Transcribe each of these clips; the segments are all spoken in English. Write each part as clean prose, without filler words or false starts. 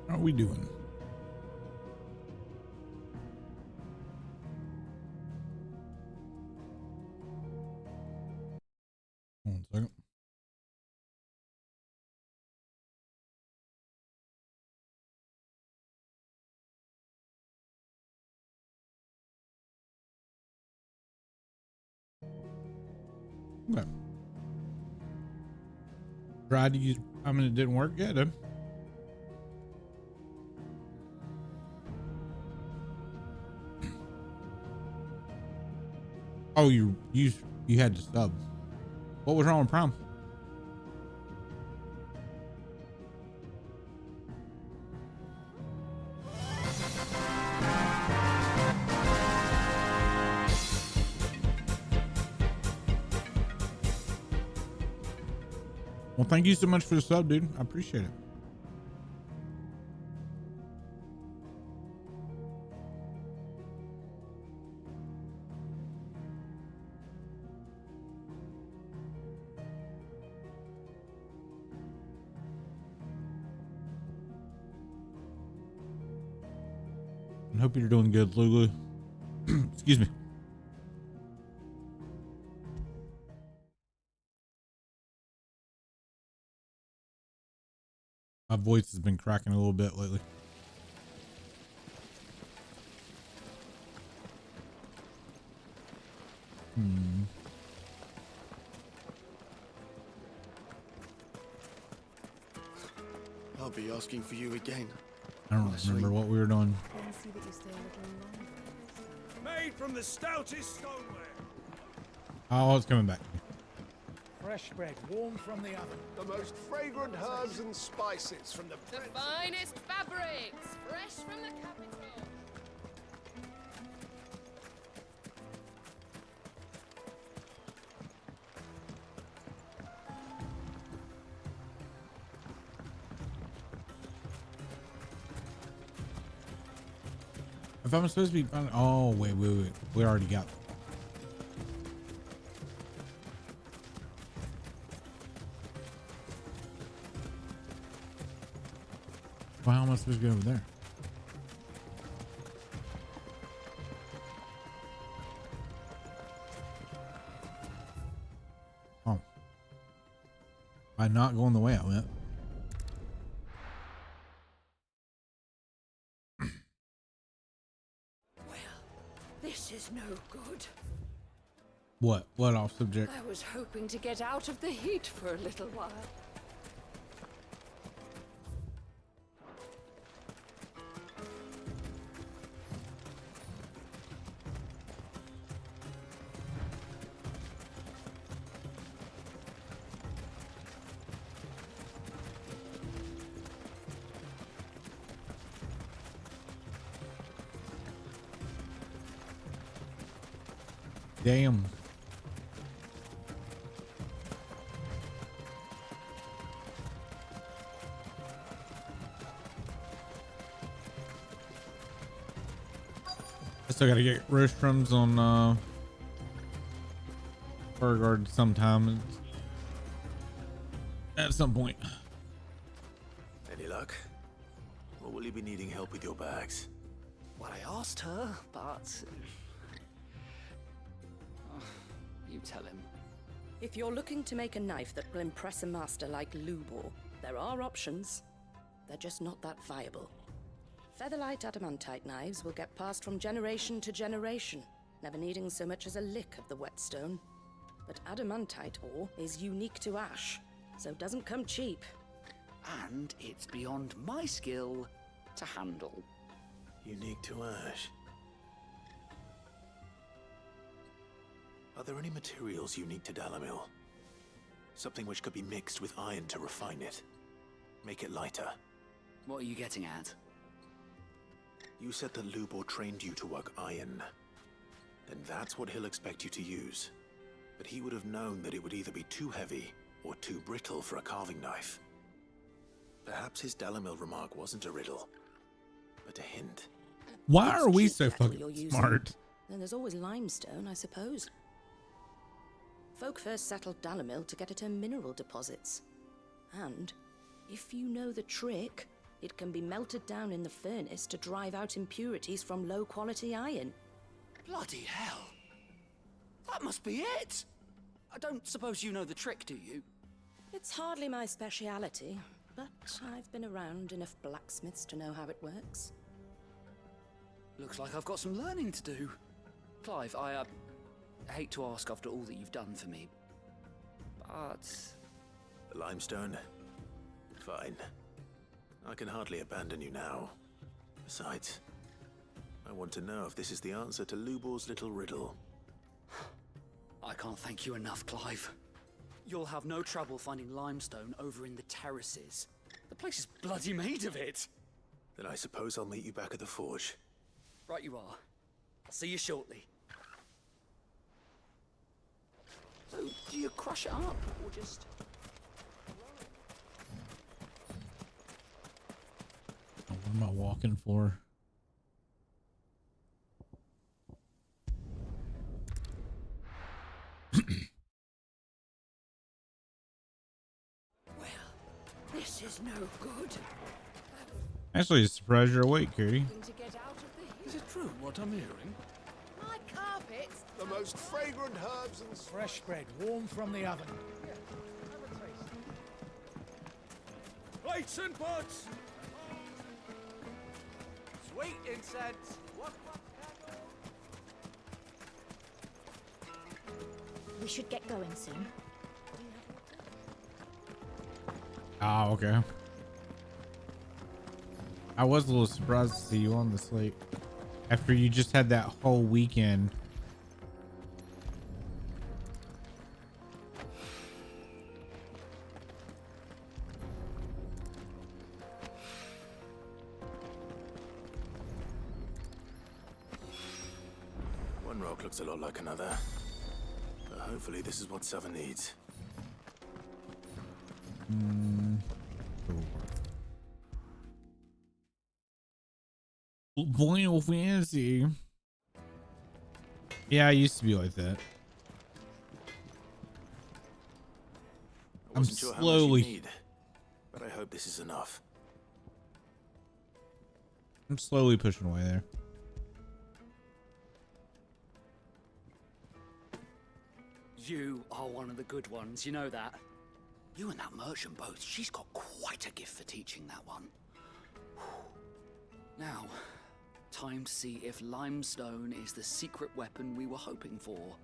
How are we doing? One second. Okay. Tried to use, I mean, it didn't work yet, did it? Oh, you had to sub. What was wrong with Prime? Well, thank you so much for the sub, dude. I appreciate it. I hope you're doing good, Lulu. Excuse me. My voice has been cracking a little bit lately. I'll be asking for you again. I don't remember what we were doing. Made from the stoutest stoneware. Oh, it's coming back. Fresh bread, warm from the oven. The most fragrant herbs and spices from the finest fabrics, fresh from the capital. If I'm supposed to be, oh wait, we already got. Well, how am I supposed to get over there? Oh, by not going the way I went. This is no good. What off subject? I was hoping to get out of the heat for a little while. Damn. I still gotta get restrooms on Burgard sometime at some point. Any luck? Or will you be needing help with your bags? Well, I asked her, but... you tell him. If you're looking to make a knife that will impress a master like Lubor, there are options. They're just not that viable. Featherlight adamantite knives will get passed from generation to generation, never needing so much as a lick of the whetstone. But adamantite ore is unique to ash, so it doesn't come cheap. And it's beyond my skill to handle. Unique to ash. Are there any materials unique to Dalamil? Something which could be mixed with iron to refine it. Make it lighter. What are you getting at? You said that Lubor trained you to work iron. Then that's what he'll expect you to use. But he would have known that it would either be too heavy or too brittle for a carving knife. Perhaps his Dalamil remark wasn't a riddle, but a hint. Why It's are we cheap so metal fucking you're using. smart? Then there's always limestone, I suppose. Folk first settled Dalamil to get at her mineral deposits. And if you know the trick, It can be melted down in the furnace to drive out impurities from low-quality iron. Bloody hell. That must be it. I don't suppose you know the trick, do you? It's hardly my speciality, but I've been around enough blacksmiths to know how it works. Looks like I've got some learning to do. Clive, I hate to ask after all that you've done for me, but... The limestone? Fine. I can hardly abandon you now. Besides, I want to know if this is the answer to Lubor's little riddle. I can't thank you enough, Clive. You'll have no trouble finding limestone over in the terraces. The place is bloody made of it. Then I suppose I'll meet you back at the forge. Right you are. I'll see you shortly. So, do you crush it up, or just... What am I walking for? Well, this is no good. Actually, surprised you're awake, Katie. To get out of the Is it true what I'm hearing? my carpets. The most fragrant herbs and Fresh bread, warm from the oven. Plates and pots! Sweet incense. We should get going soon. Ah, okay. I was a little surprised to see you on the slate after you just had that whole weekend. One rock looks a lot like another. But hopefully this is what Sava needs. Final Fantasy. Yeah, I used to be like that. I wasn't sure how much slowly- you need, but I hope this is enough. I'm slowly pushing away there. You are one of the good ones, you know that. You and that merchant both, she's got quite a gift for teaching that one. Now, time to see if limestone is the secret weapon we were hoping for.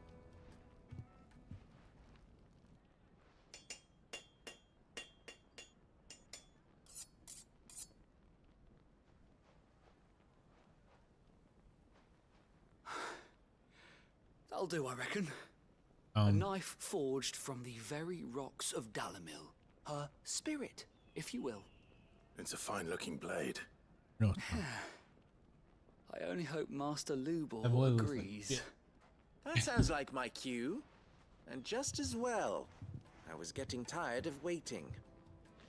That'll do, I reckon. A knife forged from the very rocks of Dalimil. Her spirit, if you will. It's a fine-looking blade. No, it's not. I only hope Master I've Lubor always liked- agrees. yeah. That sounds like my cue. And just as well. I was getting tired of waiting.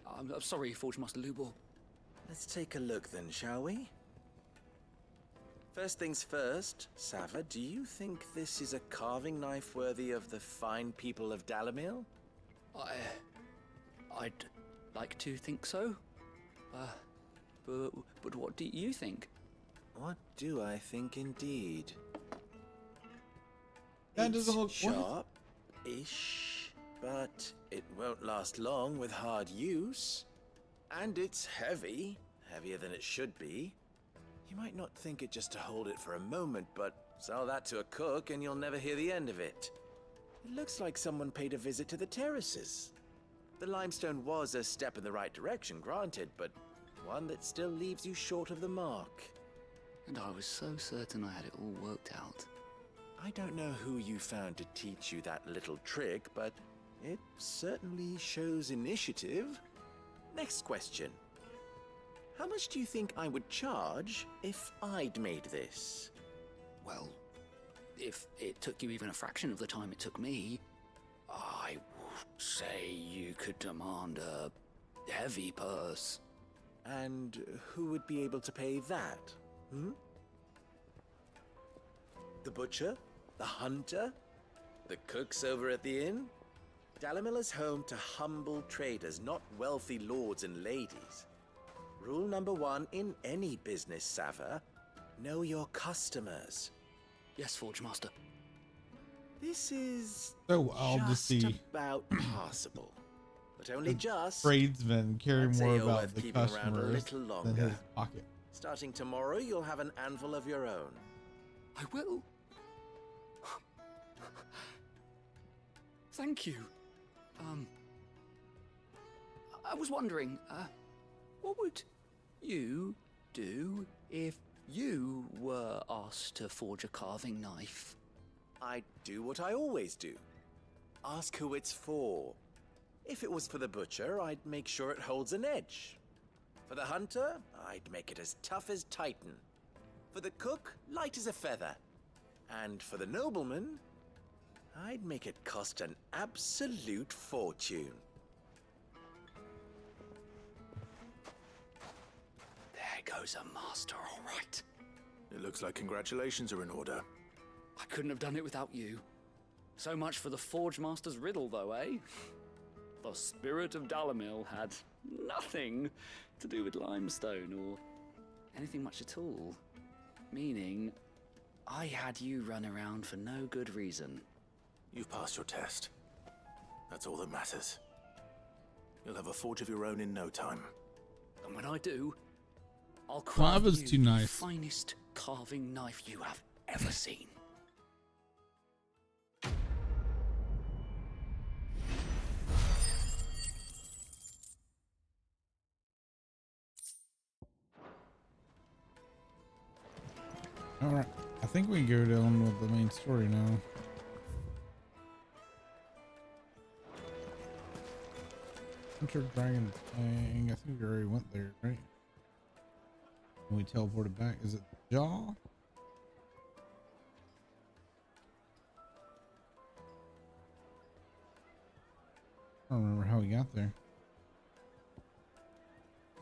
I'm sorry, Forge Master Lubor. Let's take a look then, shall we? First things first, Sava, do you think this is a carving knife worthy of the fine people of Dalimil? I'd like to think so. But what do you think? What do I think indeed? That doesn't look- what? sharp-ish, but it won't last long with hard use. And it's heavy, heavier than it should be. You might not think it just to hold it for a moment, but sell that to a cook and you'll never hear the end of it. It looks like someone paid a visit to the terraces. The limestone was a step in the right direction, granted, but one that still leaves you short of the mark. And I was so certain I had it all worked out. I don't know who you found to teach you that little trick, but it certainly shows initiative. Next question. How much do you think I would charge if I'd made this? Well, if it took you even a fraction of the time it took me, I would say you could demand a heavy purse. And who would be able to pay that? The butcher? The hunter? The cooks over at the inn? Dalimil is home to humble traders, not wealthy lords and ladies. Rule number 1 in any business, Sava. Know your customers. Yes, Forge Master. This is So wild to just see about passable. But only just. tradesmen care I'd say more you're about worth the keeping around a customers little than his longer. pocket. Starting tomorrow, you'll have an anvil of your own. I will. Thank you. I was wondering, what would you do if you were asked to forge a carving knife? I'd do what I always do. Ask who it's for. If it was for the butcher, I'd make sure it holds an edge. For the hunter, I'd make it as tough as Titan. For the cook, light as a feather. And for the nobleman, I'd make it cost an absolute fortune. There goes a master, all right. It looks like congratulations are in order. I couldn't have done it without you. So much for the Forge Master's riddle, though, eh? The spirit of Dalamil had nothing to do with limestone or anything much at all. Meaning, I had you run around for no good reason. You've passed your test. That's all that matters. You'll have a forge of your own in no time. And when I do, I'll That craft was you too the nice. finest carving knife you have ever seen. All right, I think we can go down with the main story now. Hunter Dragon thing. I think we already went there, right? When we teleported back, is it Jaw? I don't remember how we got there.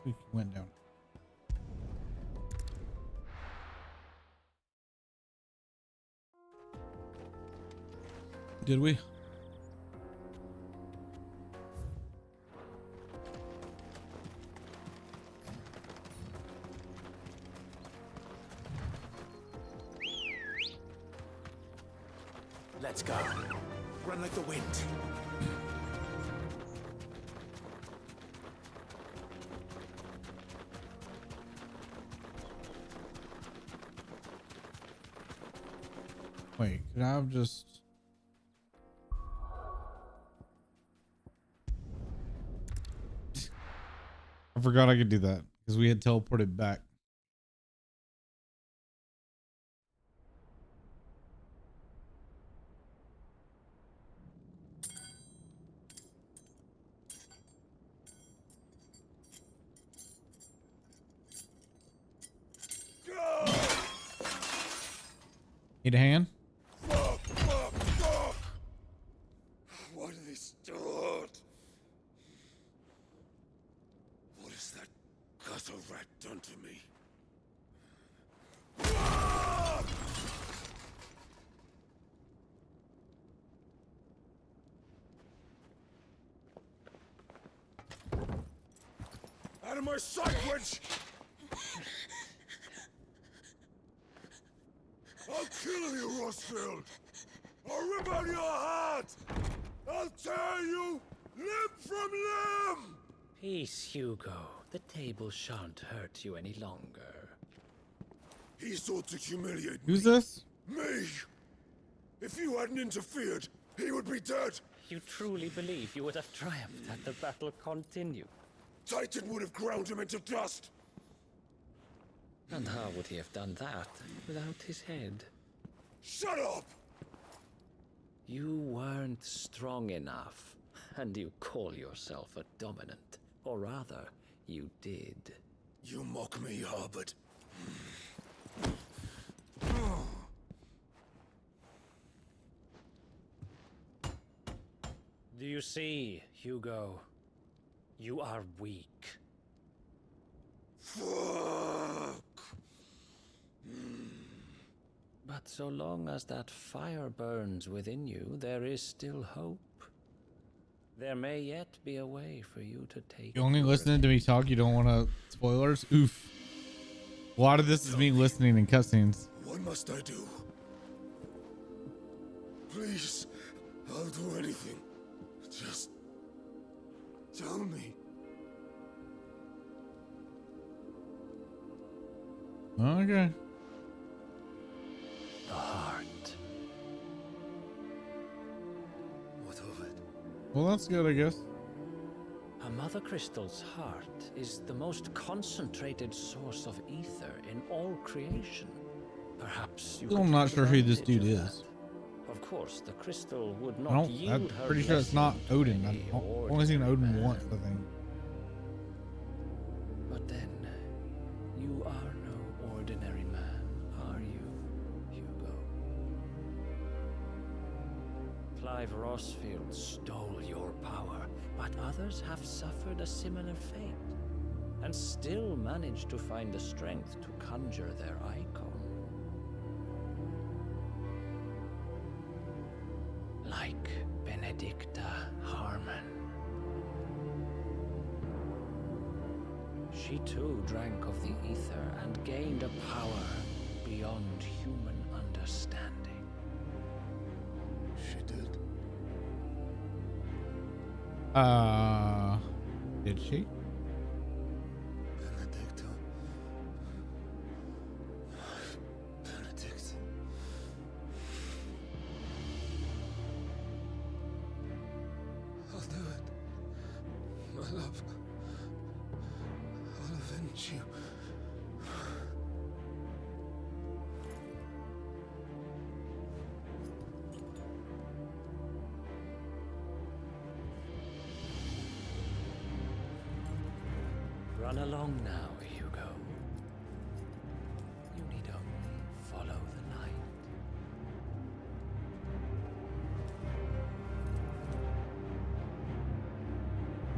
We went down. Did we? Let's go. Run like the wind. Wait, could I have just... I forgot I could do that because we had teleported back. Need a hand? Fuck, fuck, fuck! Why do they start? What has that gutter rat done to me? Out of my sight, witch! I'll kill you, Rosfield! I'll rip out your heart! I'll tear you limb from limb! Peace, Hugo. The table shan't hurt you any longer. He sought to humiliate Who's me. this? Me! If you hadn't interfered, he would be dead! You truly believe you would have triumphed had the battle continued? Titan would have ground him into dust! And how would he have done that without his head? Shut up! You weren't strong enough, and you call yourself a dominant. Or rather, you did. You mock me, Harbert. Do you see, Hugo? You are weak. Fuck! But so long as that fire burns within you, there is still hope. There may yet be a way for you to take. You only listening to me talk. You don't want to spoilers. Oof. A lot of this is me listening in cutscenes. What must I do? Please, I'll do anything. Just tell me. Okay. The heart. What of it? Well, that's good, I guess. A Mother Crystal's heart is the most concentrated source of ether in all creation. Perhaps you. Still, could I'm not take sure who this advantage dude of is. that. Of course, the crystal would I not don't. yield I'm her pretty sure it's not blessing to Odin. any I've only seen ordinary Odin man. once, I think. But then, you are no ordinary man, are you, Hugo? Clive Rossfield stole your power, but others have suffered a similar fate, and still managed to find the strength to conjure their icon. Like Benedicta Harmon. She too drank of the ether and gained a power beyond human understanding. She did. Did she? Benedicta. Benedict. I'll do it. My love. I'll avenge you. Run along now, Hugo. You need only follow the light.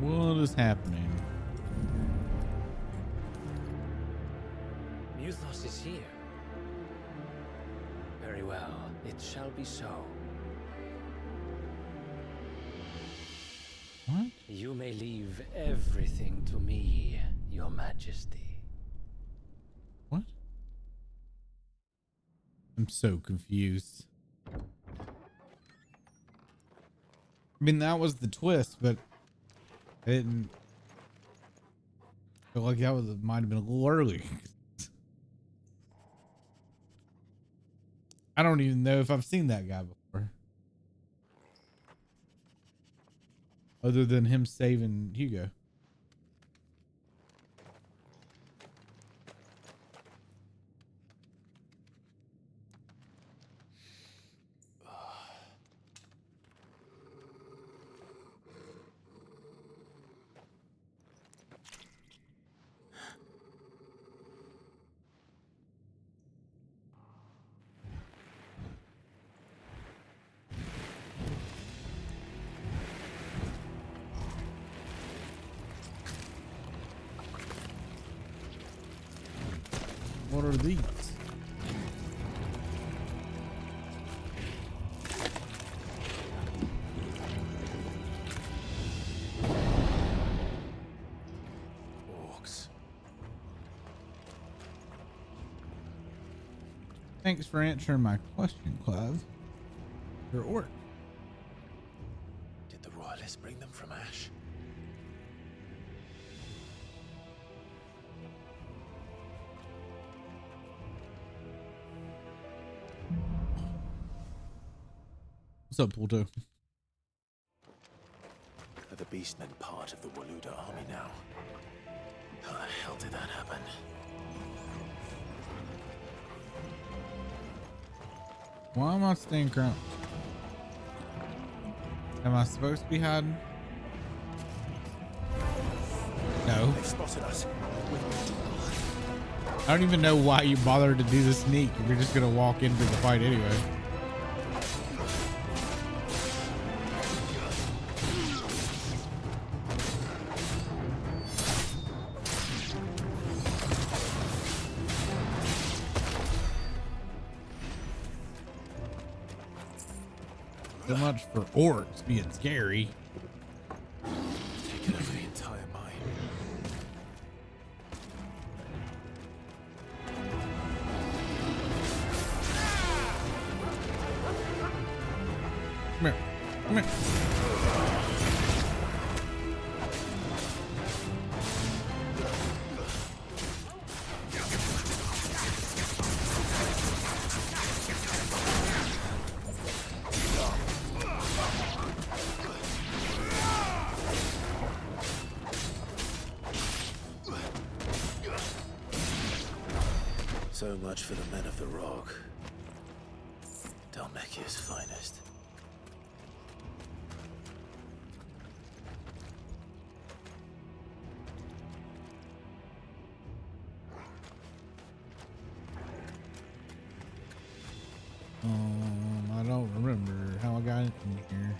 What is happening? Muthos is here. Very well, it shall be so. What? You may leave everything to me, Your Majesty. What? I'm so confused. I mean, that was the twist, but I didn't feel like that might have been a little early. I don't even know if I've seen that guy before. Other than him saving Hugo. What are these? Orcs. Thanks for answering my question, Clive. Your orc. Did the royalists bring them from Ash? What's up, Pluto? Are the Beastmen part of the Waluda army now? How the hell did that happen? Why am I staying crouched? Am I supposed to be hiding? No. They've spotted us. I don't even know why you bothered to do the sneak if you're just gonna walk into the fight anyway. So much for orcs being scary. Come here. Come here. So much for the men of the Rock. Dhalmekia's finest. I don't remember how I got in here.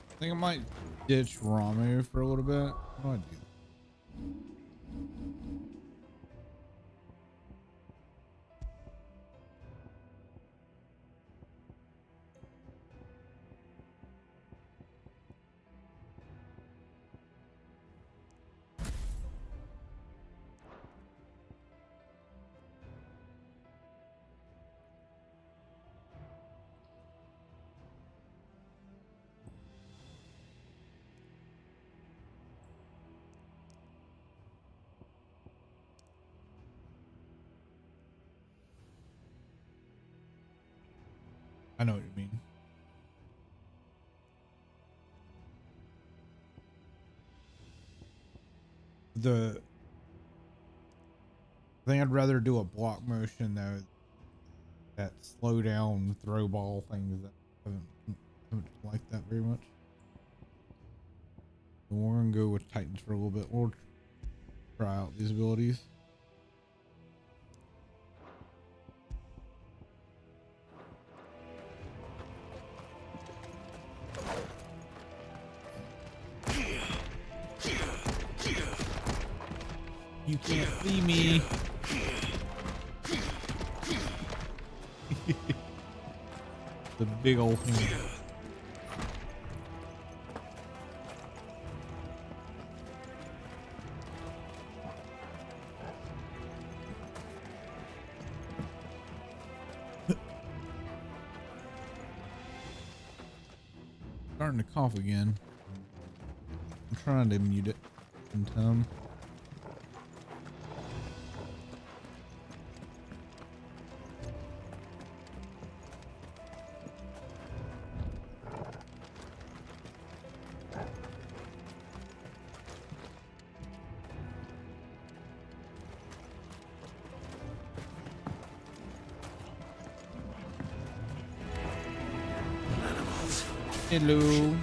I think I might ditch Ramu for a little bit. What do I do? I know what you mean. I think I'd rather do a block motion though. That slow down throw ball things that haven't liked that very much. We're gonna go with Titans for a little bit. We'll try out these abilities. You can't see me. The big old thing. Starting to cough again. I'm trying to mute it in time. Hello.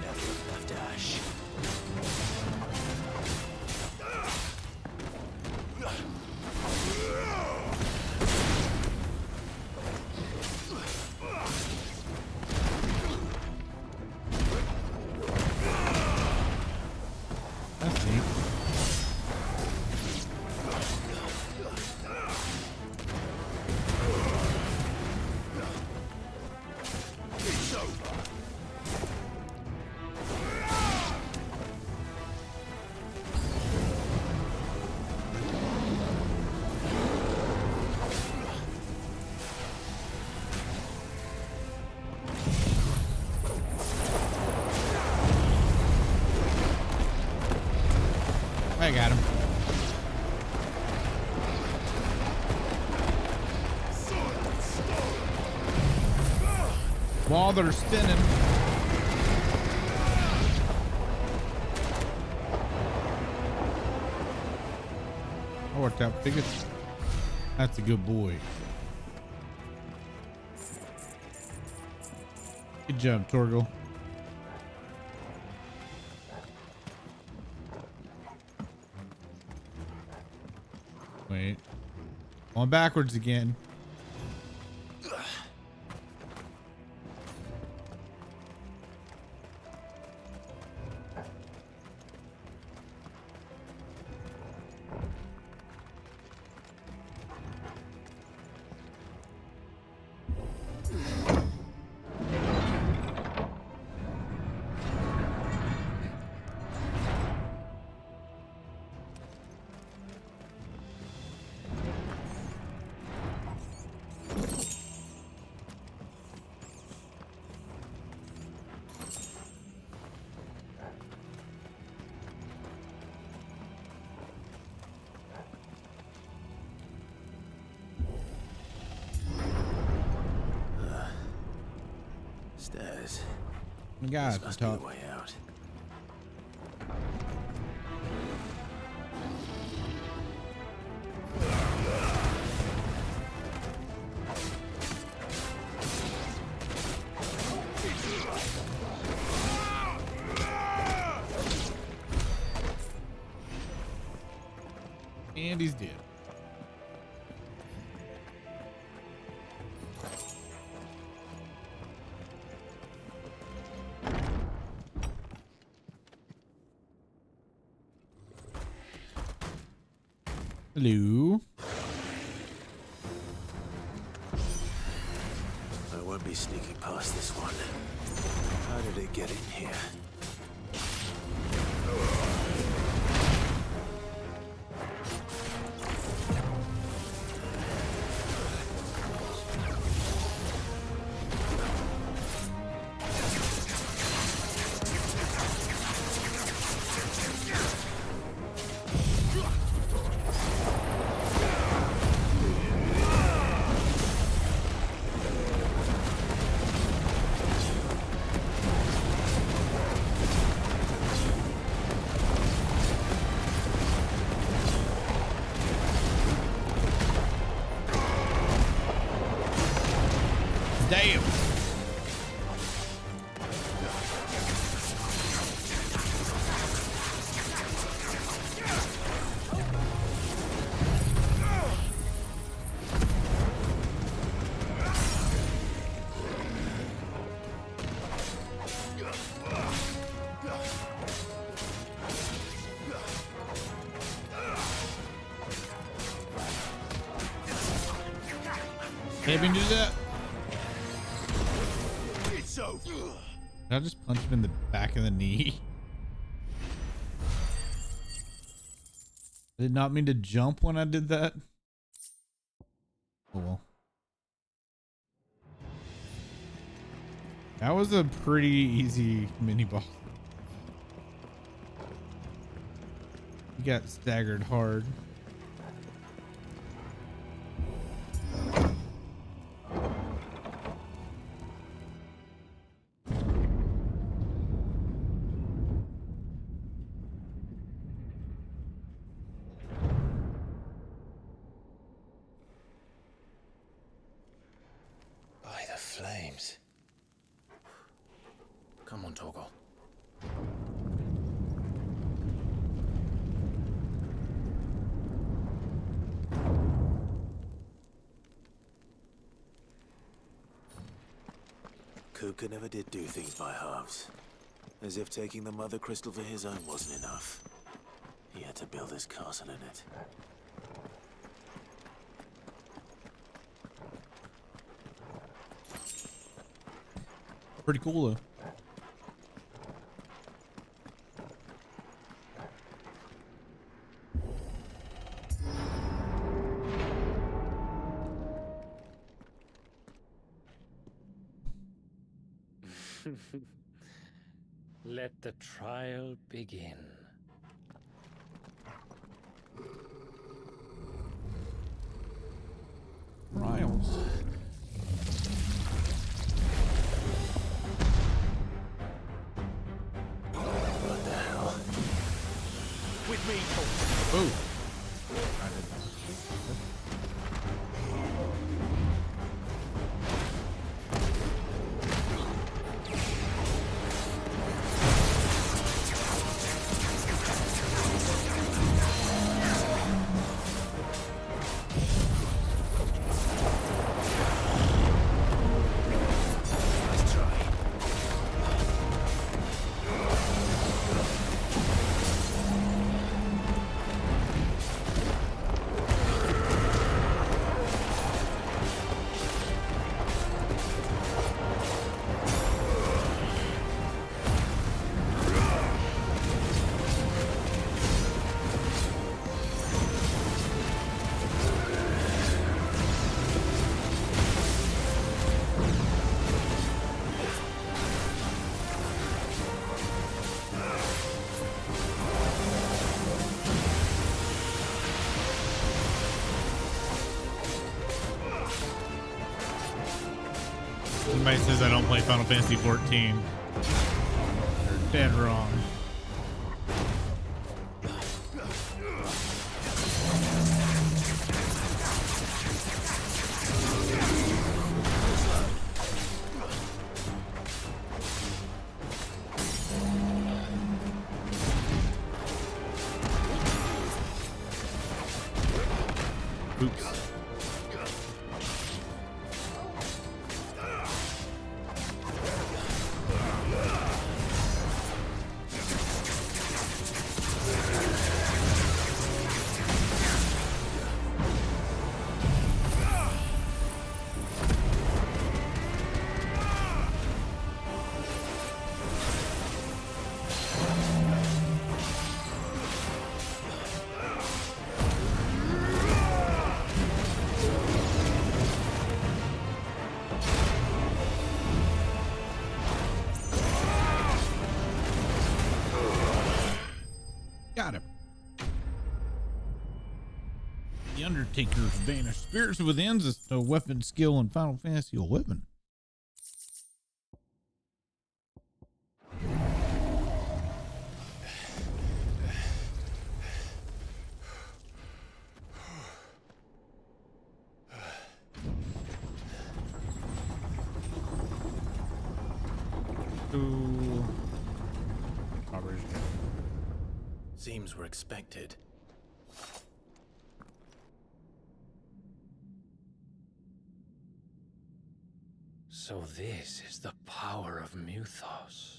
That's neat. I got him. While they're spinning. I worked out biggest. That's a good boy. Good job, Torgal. Wait. Going backwards again. Stairs. Guys, This must be the way out. And he's dead. Hello. I won't be sneaking past this one. How did it get in here? Damn. Can't even do that. Did I just punch him in the back of the knee? I did not mean to jump when I did that. Oh well. That was a pretty easy mini boss. He got staggered hard. By the flames. Come on, Torgal. Kuka never did do things by halves. As if taking the Mother Crystal for his own wasn't enough. He had to build his castle in it. Pretty cool though. Let the trial begin. Trials. What the hell? With me, Oh. Somebody says I don't play Final Fantasy 14. They're dead wrong. Oops. Got him. The Undertaker's vanished spirits within is a weapon skill in Final Fantasy 11. Ooh. Seems we're expected. So this is the power of Muthos.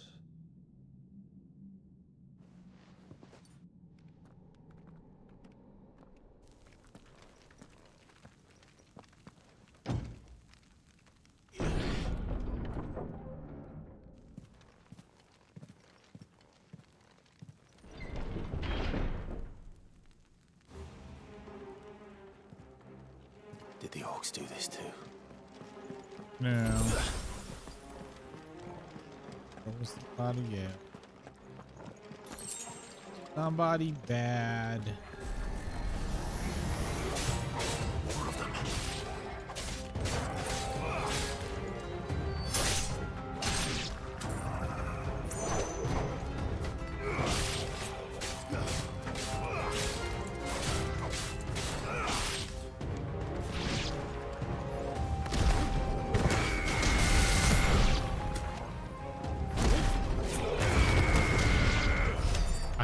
Did the orcs do this too? No. What was the body? Yeah. Somebody bad. More of them.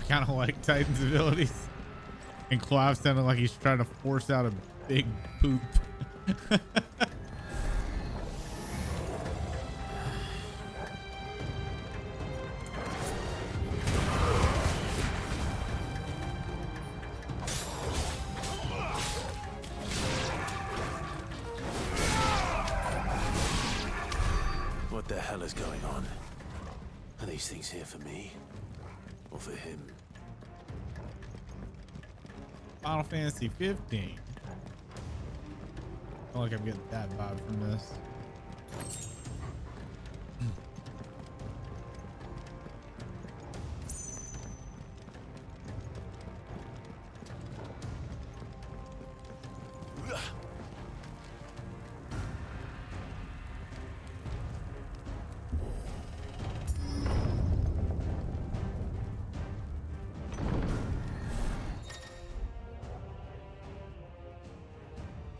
Kind of like Titan's abilities, and Clive sounded like he's trying to force out a big poop. What the hell is going on? Are these things here for me? Or for him? Final Fantasy 15. I feel like I'm getting that vibe from this.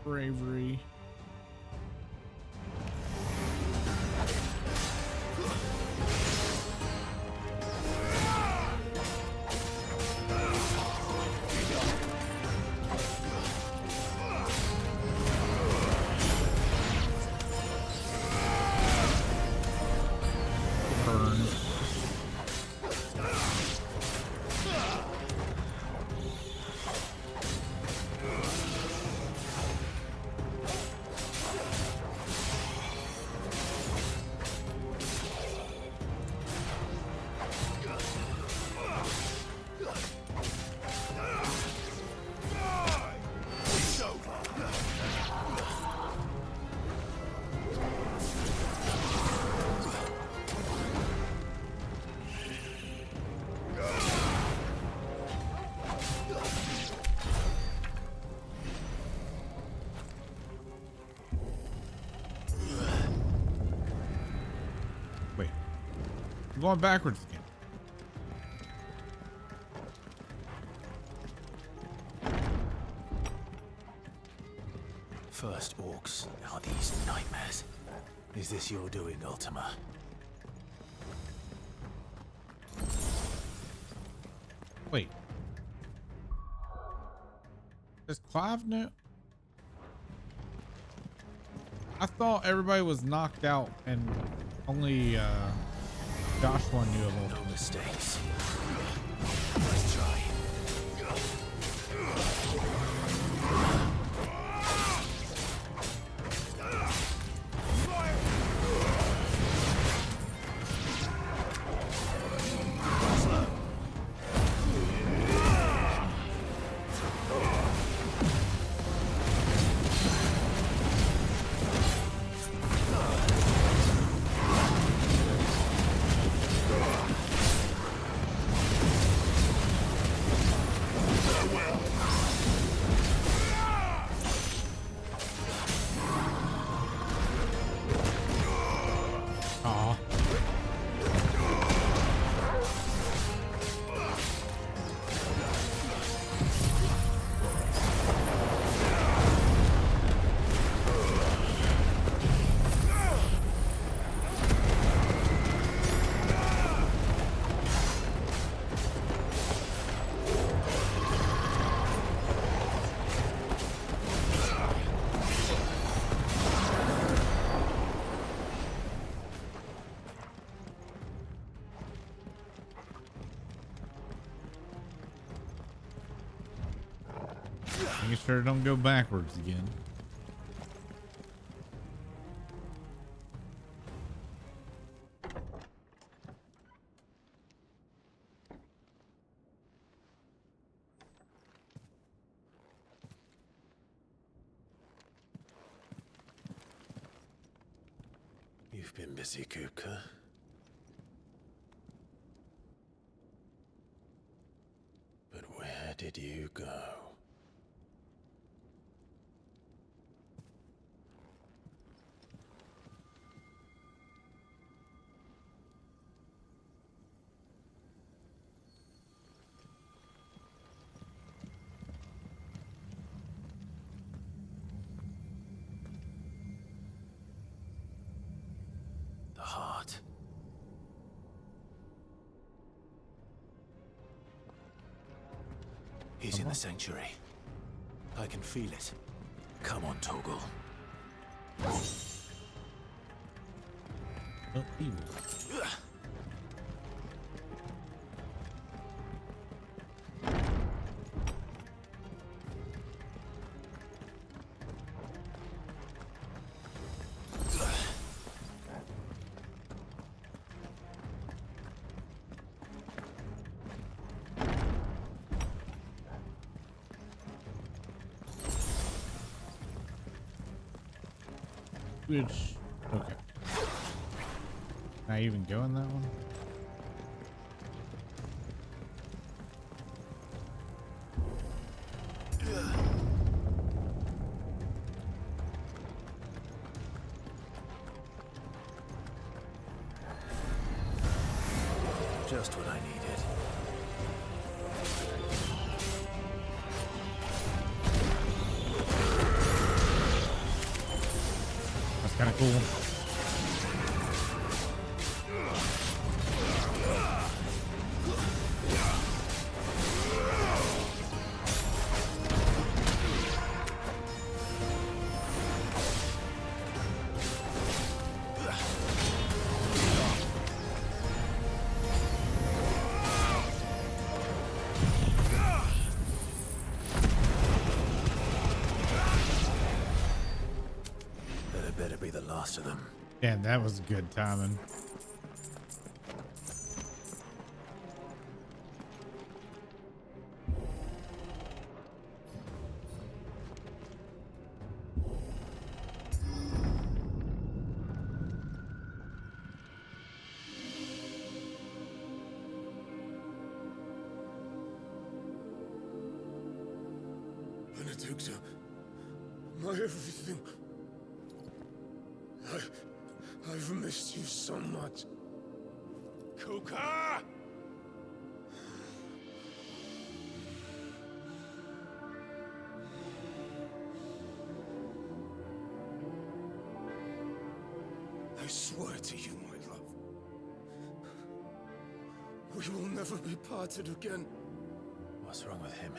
Bravery. Burn. I'm going backwards again. First orcs, now these nightmares. Is this your doing, Ultima? Wait. Does Clive know? I thought everybody was knocked out and only Joshua knew of them. No mistakes. Let's try. Make sure it don't go backwards again. You've been busy, Kupka. But where did you go? The heart. He's in the sanctuary. I can feel it. Come on, Torgal. Oh, evil. Which, okay. Can I even go in that one? Just what I needed. That's kind of cool. Better be the last of them. Damn, that was good timing. Benedicta, my everything. I've missed you so much. Kuka! I swear to you, my love, we will never be parted again. What's wrong with him?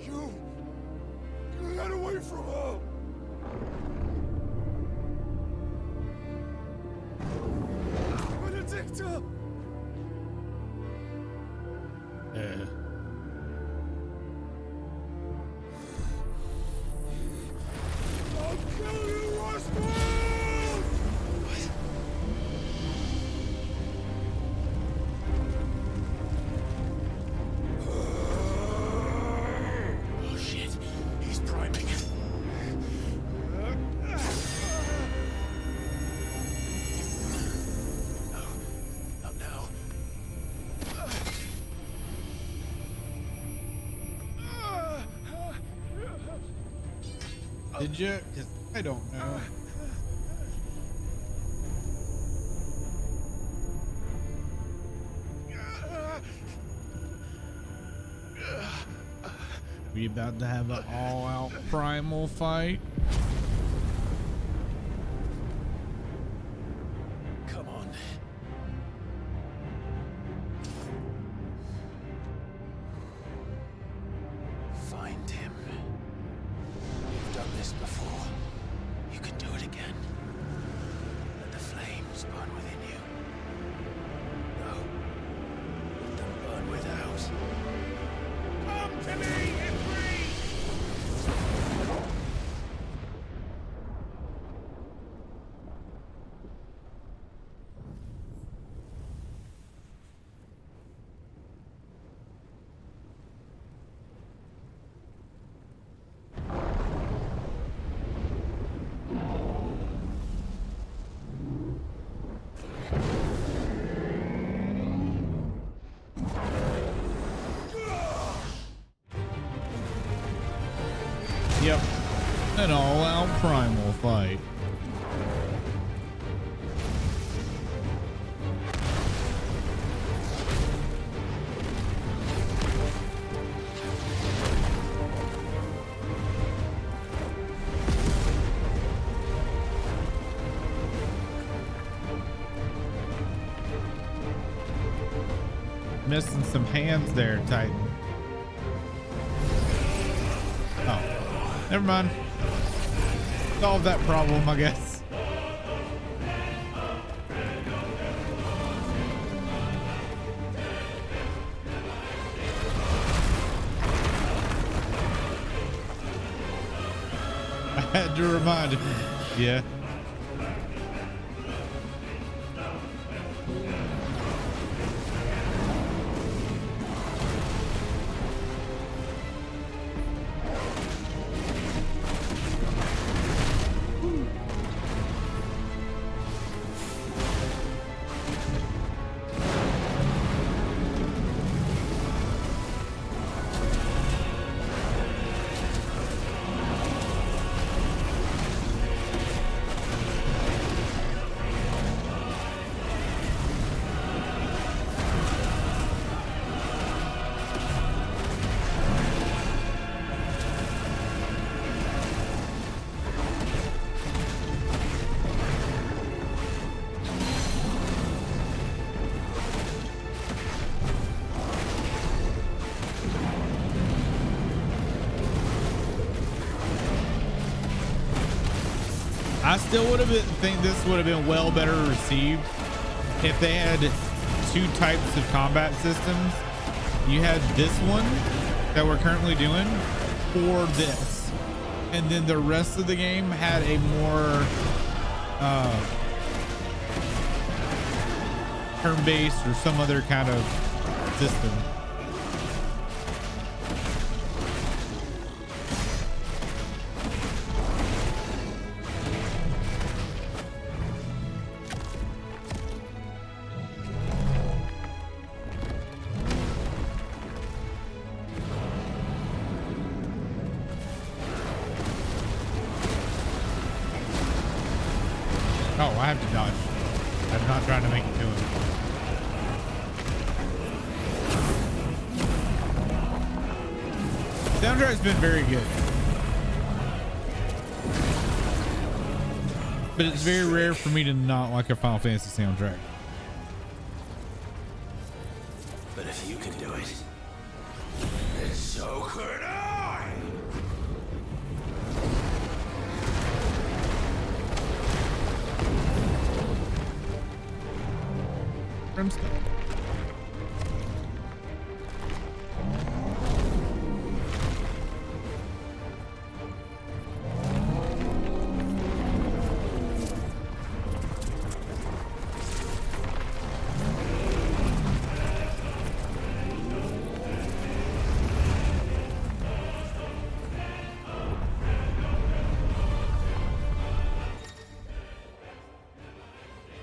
You get away from her! Benedicta! I'll kill you, Roswell! Oh shit, he's priming. Not now. Did you? 'Cause I don't know. We about to have an all-out primal fight? Come on. Find him. You've done this before. You can do it again. Let the flames burn within you. No. Let them burn without. Come to me, Ifrit! Yep. An all-out primal fight. Missing some hands there, Titan. Oh, never mind. Solve that problem, I guess. I had to remind him. Yeah. I still would have think this would have been well better received if they had two types of combat systems. You had this one that we're currently doing or this, and then the rest of the game had a more turn-based or some other kind of system. Oh, I have to dodge. I'm not trying to make it to him. Soundtrack's been very good. But it's very rare for me to not like a Final Fantasy soundtrack. But if you can do it, then so could I! Brimstone.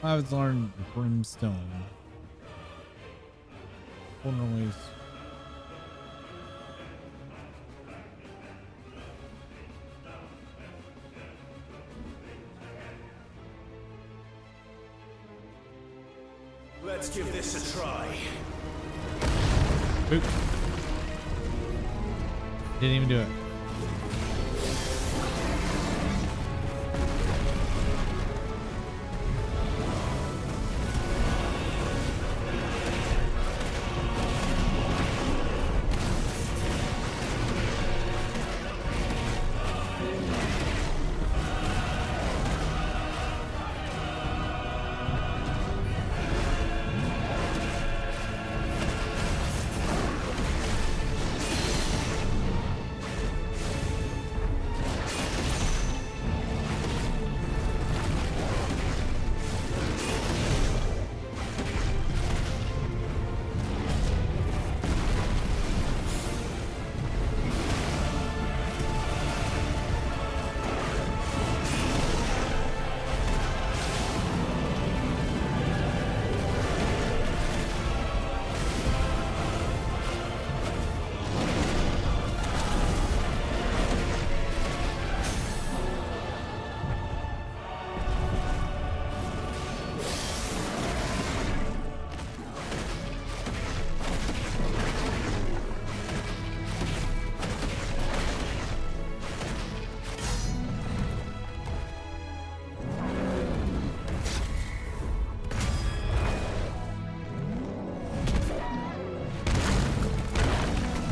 I've learned Brimstone. Formerly. Let's give this a try. Oop. Didn't even do it.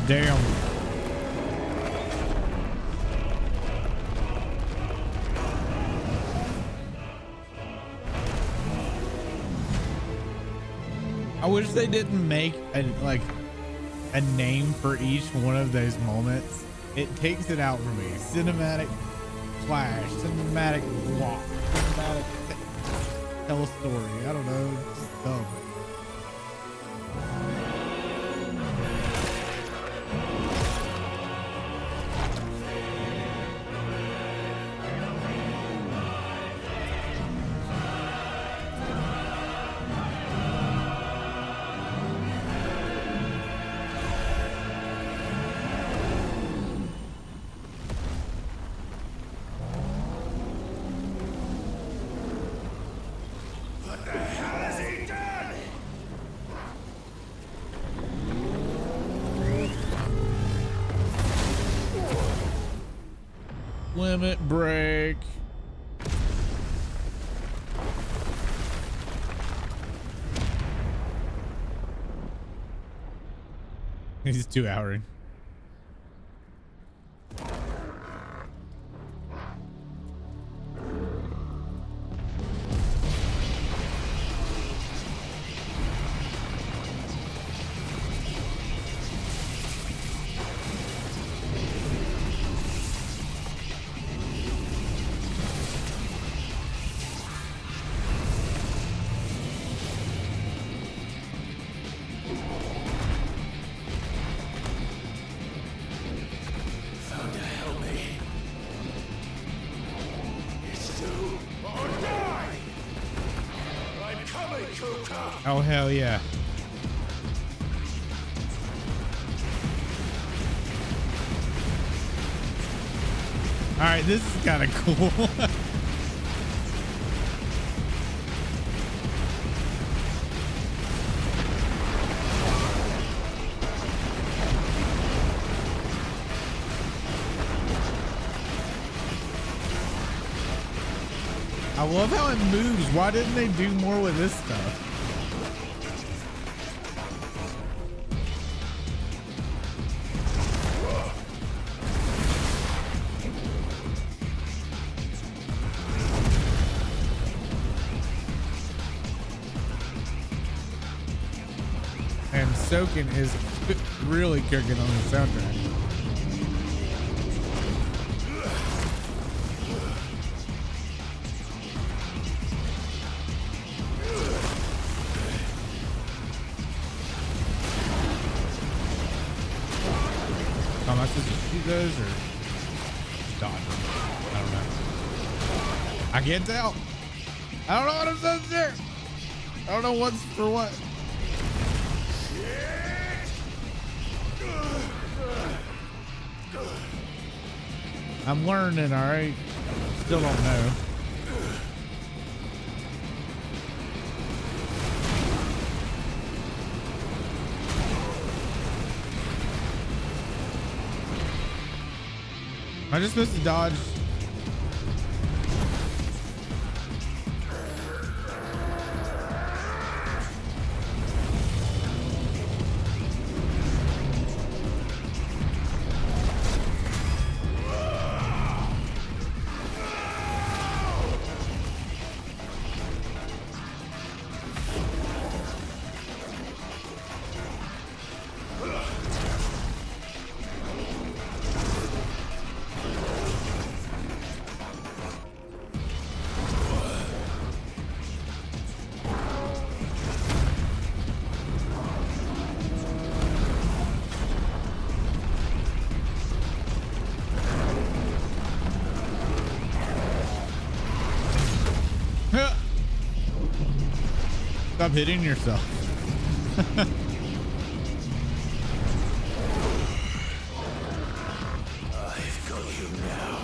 Damn. I wish they didn't make a name for each one of those moments. It takes it out for me. Cinematic flash, cinematic walk, cinematic tell a story. I don't know. It's just dumb. Limit break. He's 2 hours. Oh, hell yeah. All right, this is kind of cool. I love how it moves. Why didn't they do more with this stuff? And Soken is really cooking on the soundtrack. Am I supposed to shoot those or dodge them? I don't know. I can't tell. I don't know what I'm supposed to do. I don't know what's for what. I'm learning, all right? Still don't know. Am I just supposed to dodge? Stop hitting yourself. I've got you now.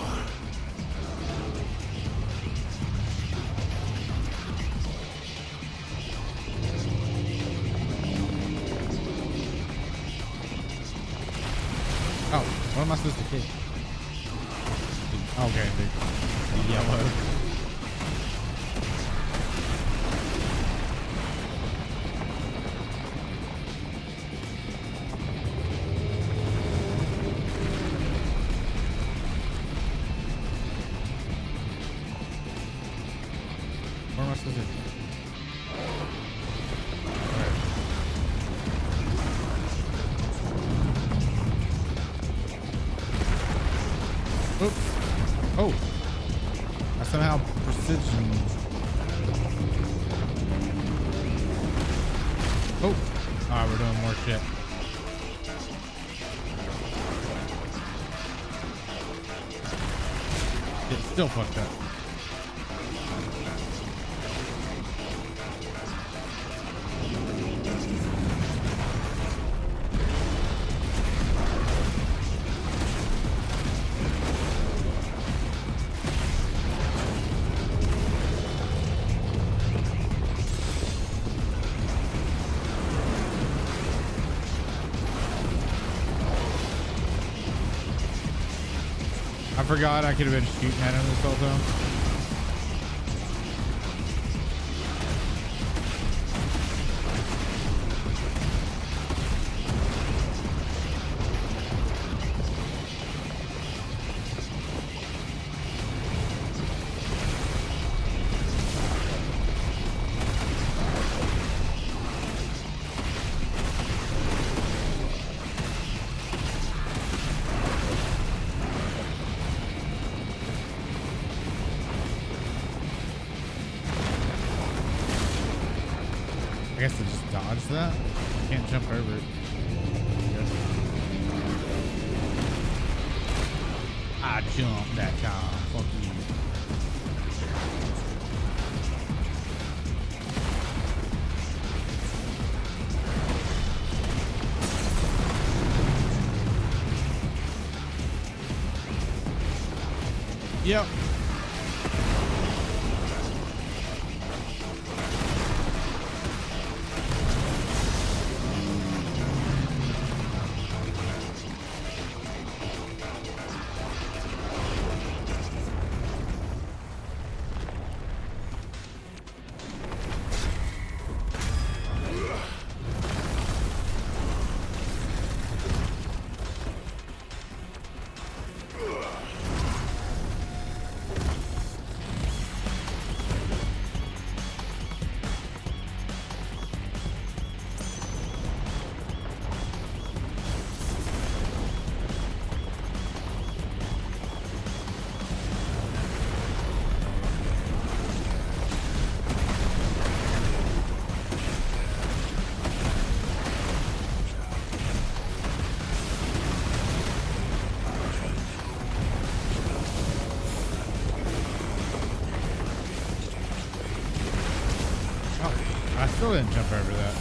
Oh, what am I supposed to hit? Okay, the yellow. Where am I supposed to? Oops. Oh. I somehow precision. Oh. Ah, we're doing more shit. It's still fucked up. I forgot I could have been shooting at him this whole time. I guess I just dodge that. Can't jump over it. I jumped that time. Fuck you. Yep. still didn't jump over that.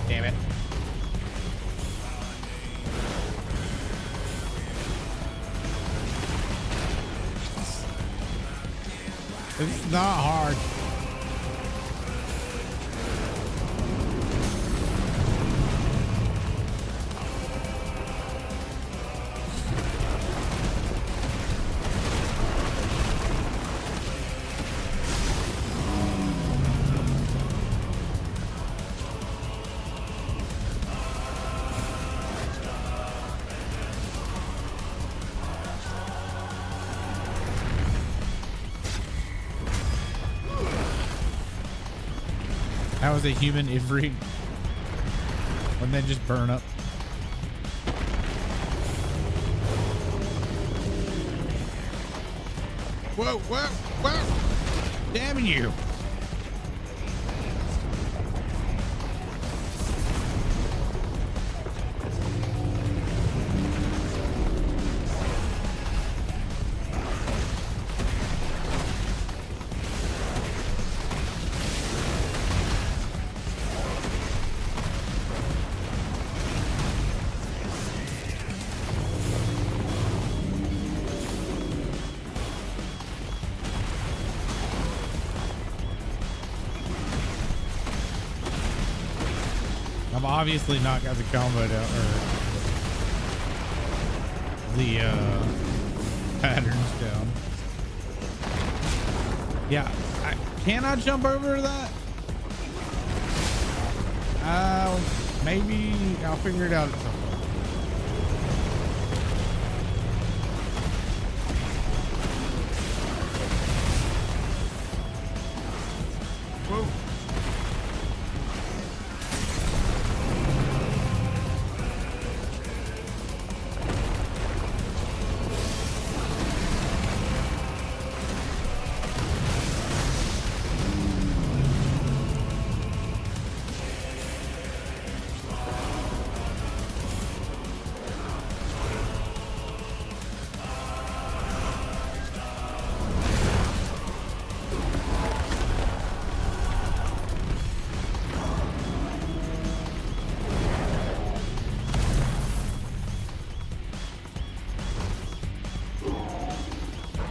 Damn it. It's not hard. That was a human Ifrit. Wouldn't they just burn up? Whoa, whoa, whoa! Damn you! I'm obviously not got the combo down or the patterns down. Yeah, can I jump over that? Maybe I'll figure it out at some point. Whoa.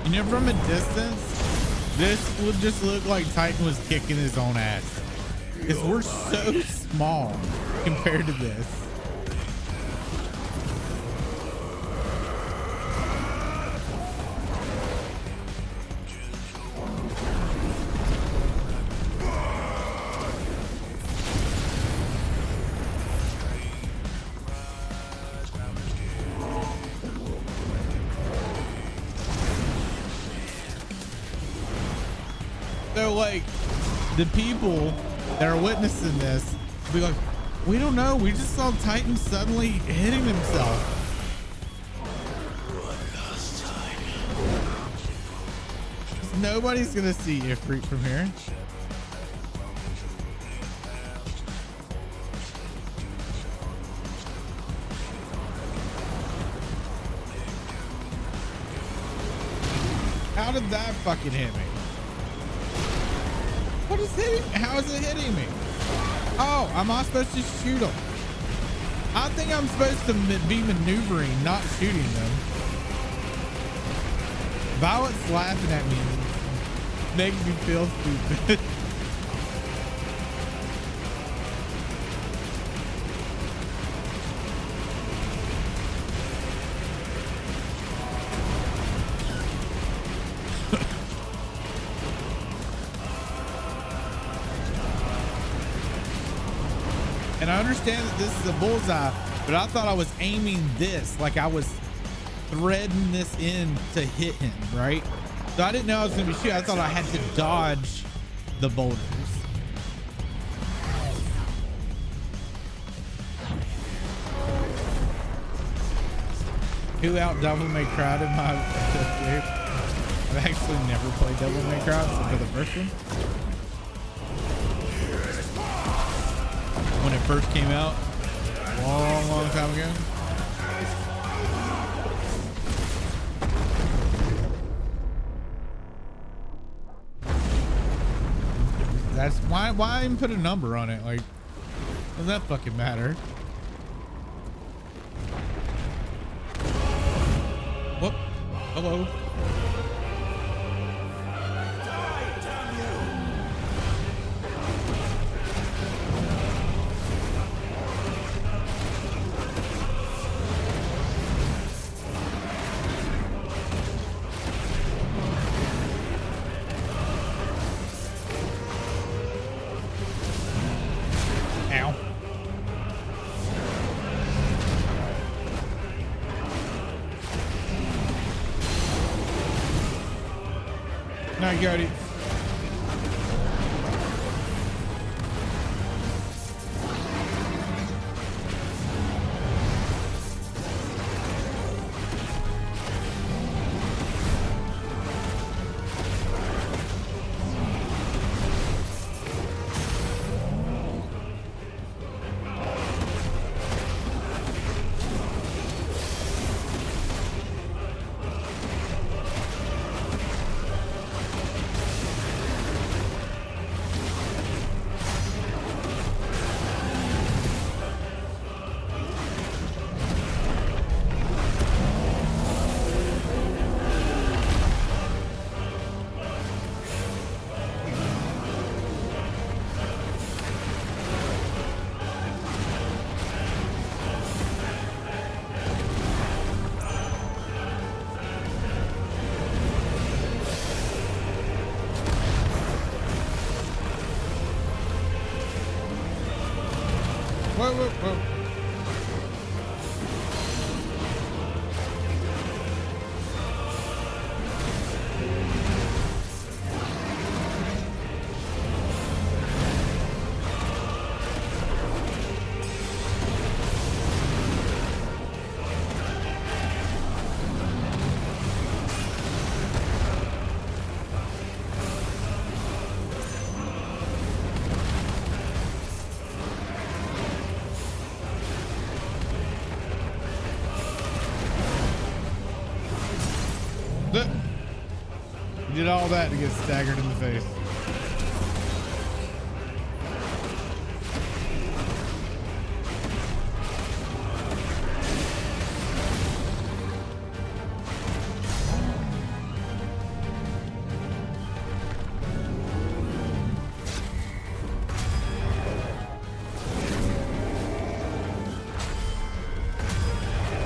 You know, from a distance, this would just look like Titan was kicking his own ass. Because we're so small compared to this. So like the people that are witnessing this be like, we don't know, we just saw Titan suddenly hitting himself. Nobody's gonna see Ifrit from here. How did that fucking hit me? What is hitting? How is it hitting me? Oh, am I supposed to shoot them? I think I'm supposed to be maneuvering, not shooting them. Violet's laughing at me, making me feel stupid. And I understand that this is a bullseye, but I thought I was aiming this like I was threading this in to hit him, right? So I didn't know I was gonna be shooting. I thought I had to dodge the boulders. Who out Devil May Cry in my group? I've actually never played Devil May Cry except for the first one. When it first came out, long time ago. That's why even put a number on it? Like, doesn't that fucking matter? Whoop. Hello. Ow. No, you got it. Whoa. You did all that to get staggered in the face.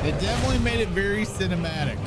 It definitely made it very cinematic.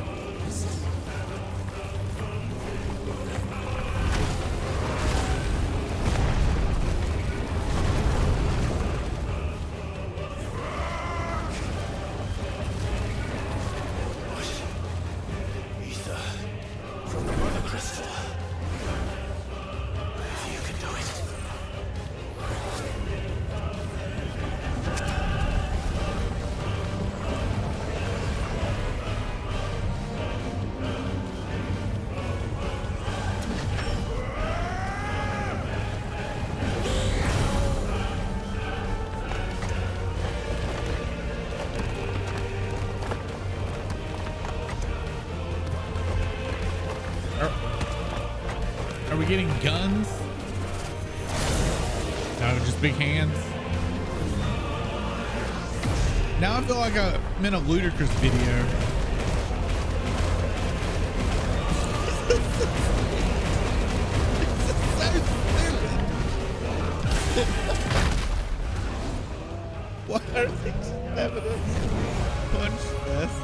Are we getting guns? No, just big hands. Now I feel like I'm in a Ludicrous video. Why are they just having a punch fest?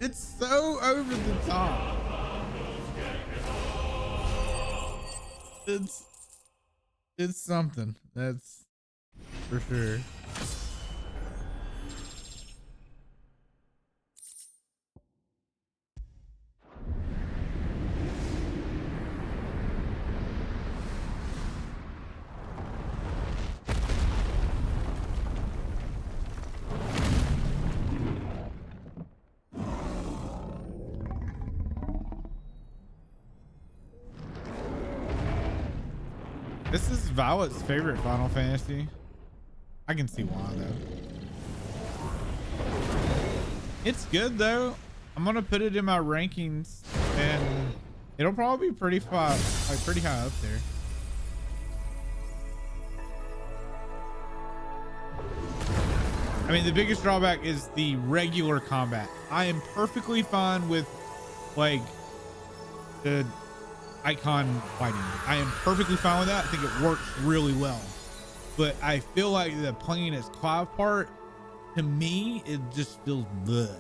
It's so over the top. It's something. That's for sure. This is Violet's favorite Final Fantasy. I can see why though. It's good though. I'm gonna put it in my rankings, and it'll probably be pretty high up there. I mean, the biggest drawback is the regular combat. I am perfectly fine with like the icon fighting. I am perfectly fine with that. I think it works really well. But I feel like the playing as Clive part, to me, it just feels bleh.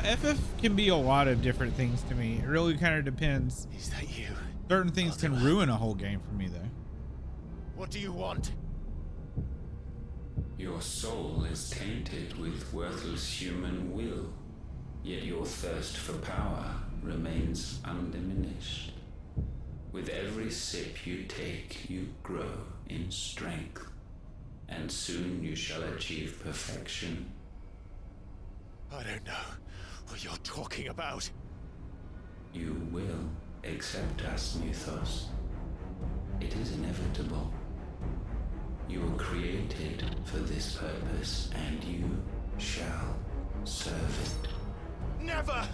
FF can be a lot of different things to me. It really kind of depends. Is that you? Certain things can ruin a whole game for me though. What do you want? Your soul is tainted with worthless human will, yet your thirst for power remains undiminished. With every sip you take, you grow in strength, and soon you shall achieve perfection. I don't know what you're talking about. You will accept us, Mythos. It is inevitable. You were created for this purpose, and you shall serve it. Never!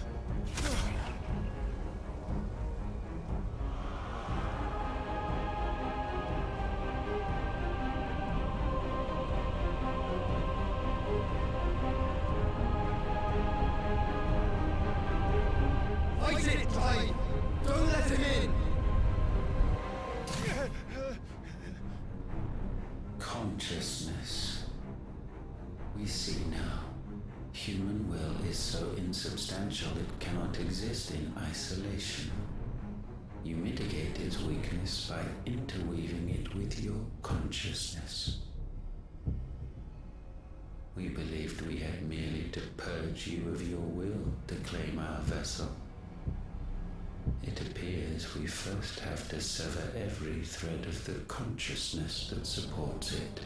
Fight it, Clive! Don't let him in! Consciousness. We see now. Human will is so insubstantial it cannot exist in isolation. You mitigate its weakness by interweaving it with your consciousness. We believed we had merely to purge you of your will to claim our vessel. It appears we first have to sever every thread of the consciousness that supports it.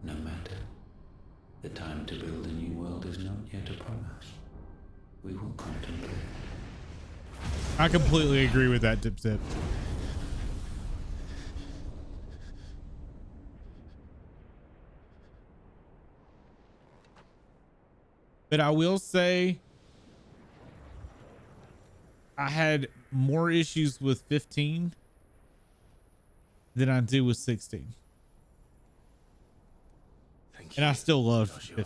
No matter. The time to build a new world is not yet upon us. We will contemplate. I completely agree with that, Dipzip. But I will say I had more issues with 15 than I do with 16. And I still love 15.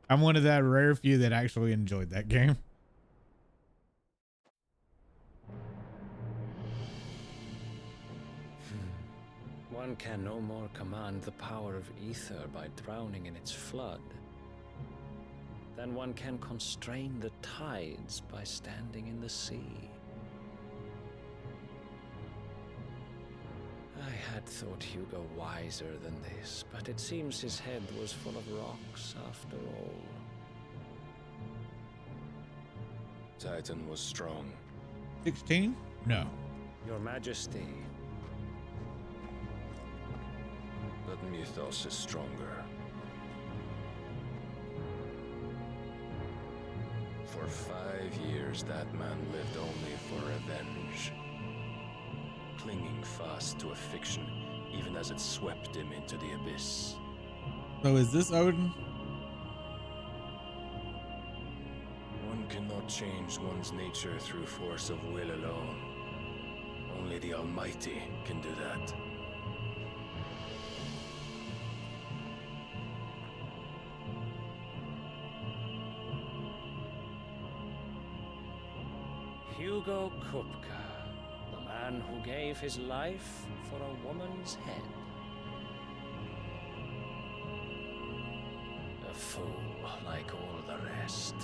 I'm one of that rare few that actually enjoyed that game. One can no more command the power of ether by drowning in its flood than one can constrain the tides by standing in the sea. I had thought Hugo wiser than this, but it seems his head was full of rocks after all. Titan was strong. 16? No. Your Majesty. But Mythos is stronger. For 5 years, that man lived only for revenge. Clinging fast to a fiction, even as it swept him into the abyss. So is this Odin? cannot change one's nature through force of will alone. Only the Almighty can do that. Hugo Kupka, the man who gave his life for a woman's head. A fool like all the rest.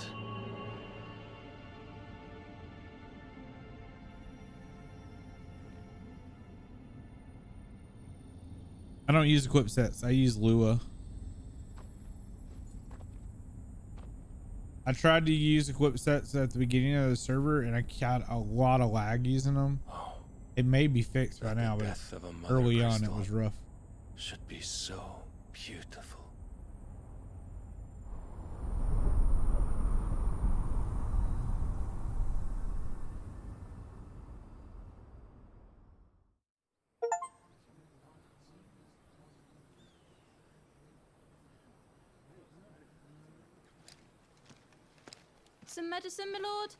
I don't use equip sets. I use Lua. I tried to use equip sets at the beginning of the server and I got a lot of lag using them. It may be fixed by now, but early on it was rough. Should be so beautiful. Some medicine, my lord?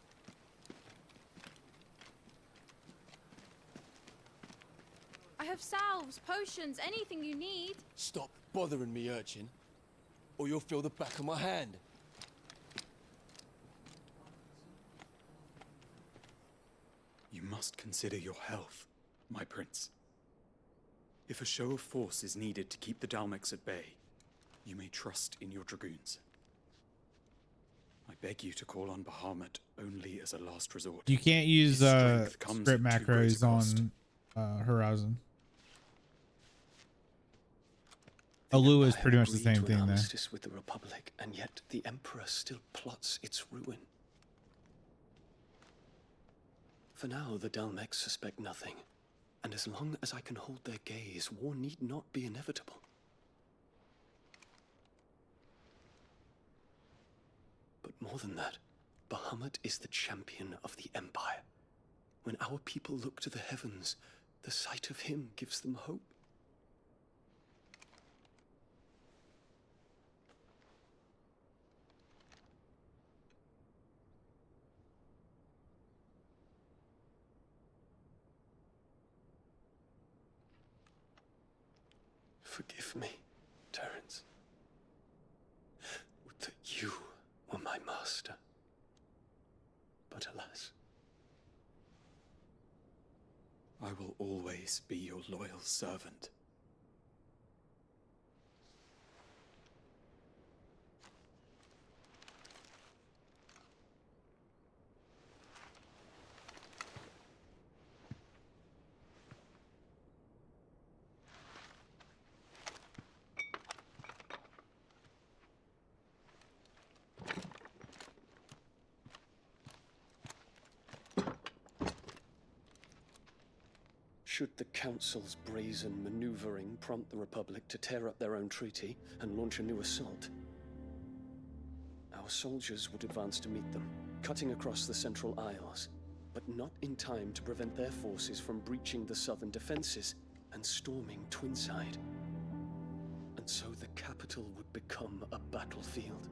I have salves, potions, anything you need. Stop bothering me, urchin, or you'll feel the back of my hand. You must consider your health, my prince. If a show of force is needed to keep the Dalmex at bay, you may trust in your dragoons. I beg you to call on Bahamut only as a last resort. You can't use script macros on Horizon. Lua is pretty much the same thing there. Armistice with the Republic, and yet the Emperor still plots its ruin. For now, the Dalmex suspect nothing, and as long as I can hold their gaze, war need not be inevitable. But more than that, Bahamut is the champion of the Empire. When our people look to the heavens, the sight of him gives them hope. Forgive me, Terence. Would that you were my master. But alas. I will always be your loyal servant. Should the Council's brazen maneuvering prompt the Republic to tear up their own treaty and launch a new assault, our soldiers would advance to meet them, cutting across the Central Isles, but not in time to prevent their forces from breaching the southern defenses and storming Twinside. And so the capital would become a battlefield.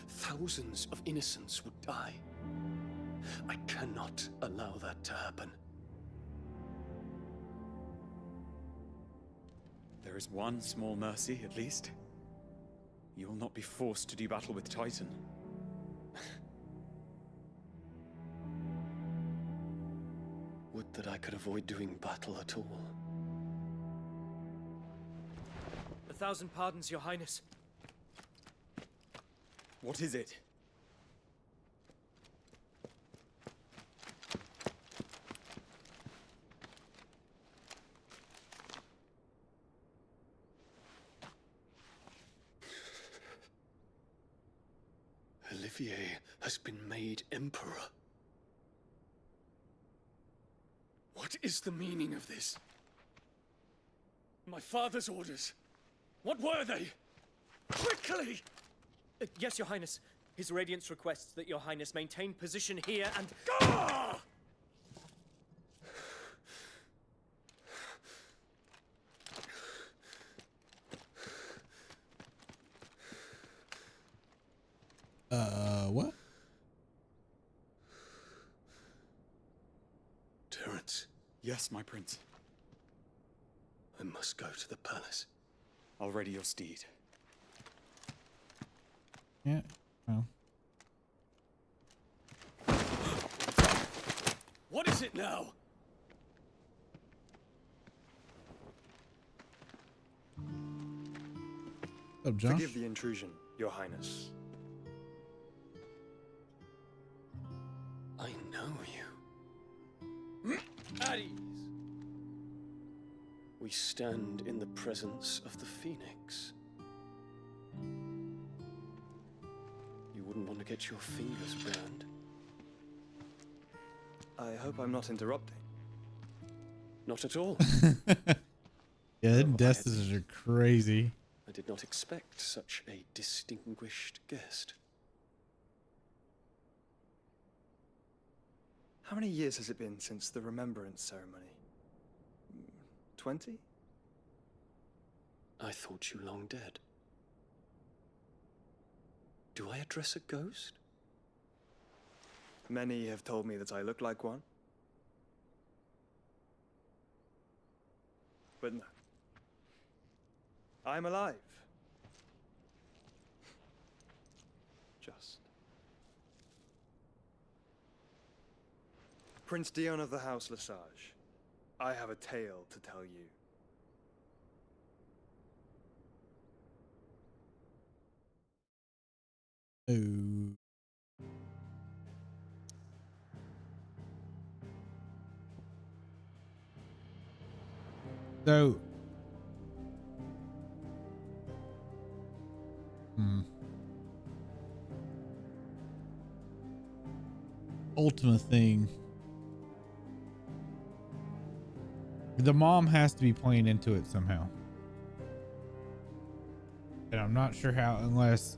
Thousands of innocents would die. I cannot allow that to happen. There is one small mercy, at least. You will not be forced to do battle with Titan. Would that I could avoid doing battle at all. 1,000 pardons, Your Highness. What is it? Olivier has been made Emperor. What is the meaning of this? My father's orders. What were they? Quickly! Yes, Your Highness. His Radiance requests that Your Highness maintain position here and... Ah! What? Yes, my prince. I must go to the palace. I'll ready your steed. Yeah. Well. What is it now? What's up, Josh? Forgive the intrusion, Your Highness. I know you. At ease. We stand in the presence of the Phoenix. You wouldn't want to get your fingers burned. I hope I'm not interrupting. Not at all. Yeah, them destinies are crazy. I did not expect such a distinguished guest. How many years has it been since the Remembrance ceremony? 20? I thought you long dead. Do I address a ghost? Many have told me that I look like one. But no. I'm alive. Just. Prince Dion of the House Lesage, I have a tale to tell you. Oh. So, Ultima thing. The mom has to be playing into it somehow. And I'm not sure how, unless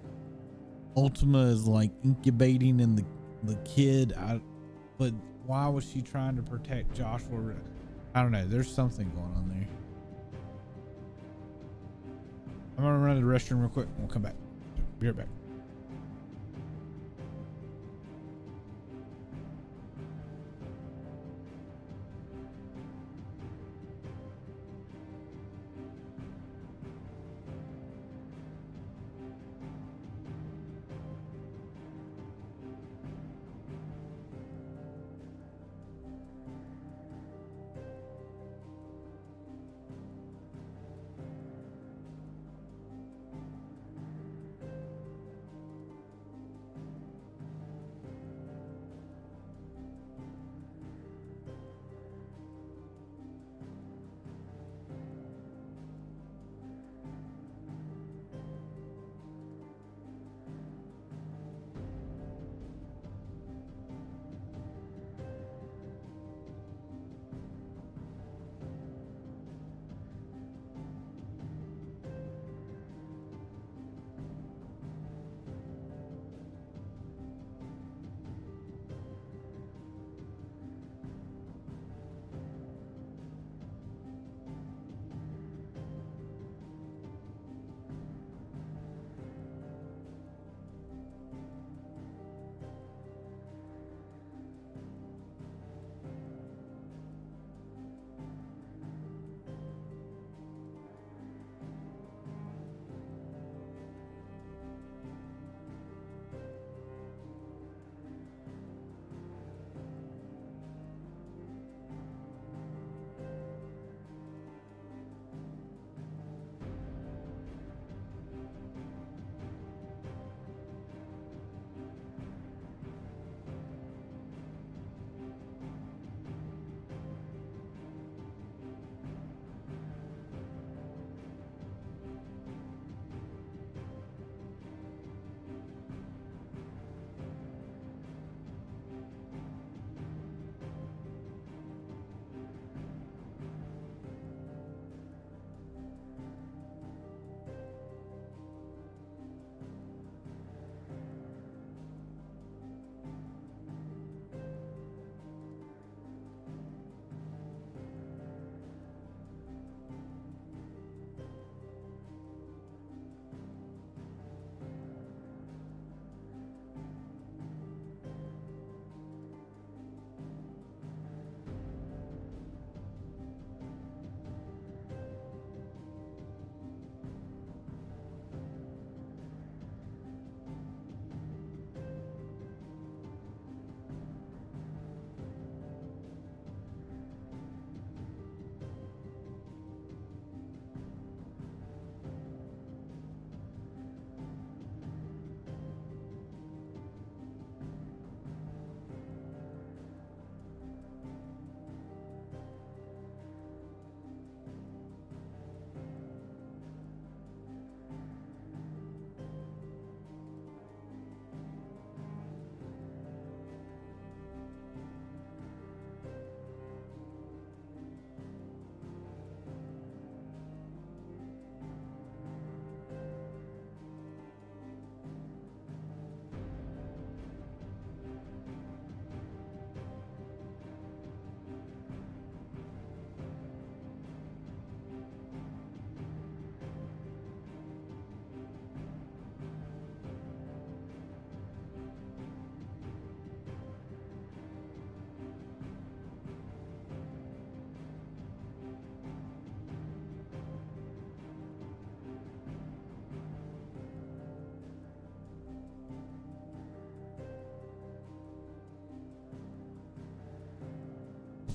Ultima is like incubating in the kid. But why was she trying to protect Joshua? I don't know. There's something going on there. I'm gonna run to the restroom real quick. We'll come back. Be right back.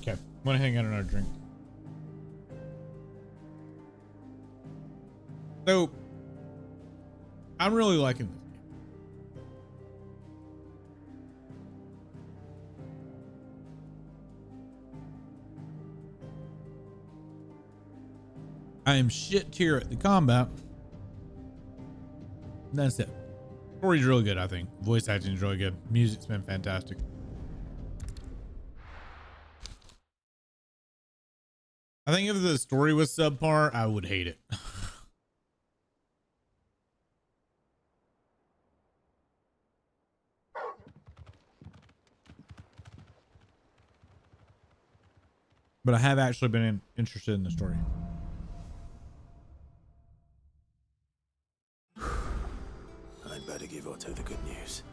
Okay, want to hang out another drink. So, I'm really liking this game. I am shit tier at the combat. That's it. Story's really good, I think. Voice acting's really good. Music's been fantastic. I think if the story was subpar, I would hate it. But I have actually been interested in the story. I'd better give Otto the good news.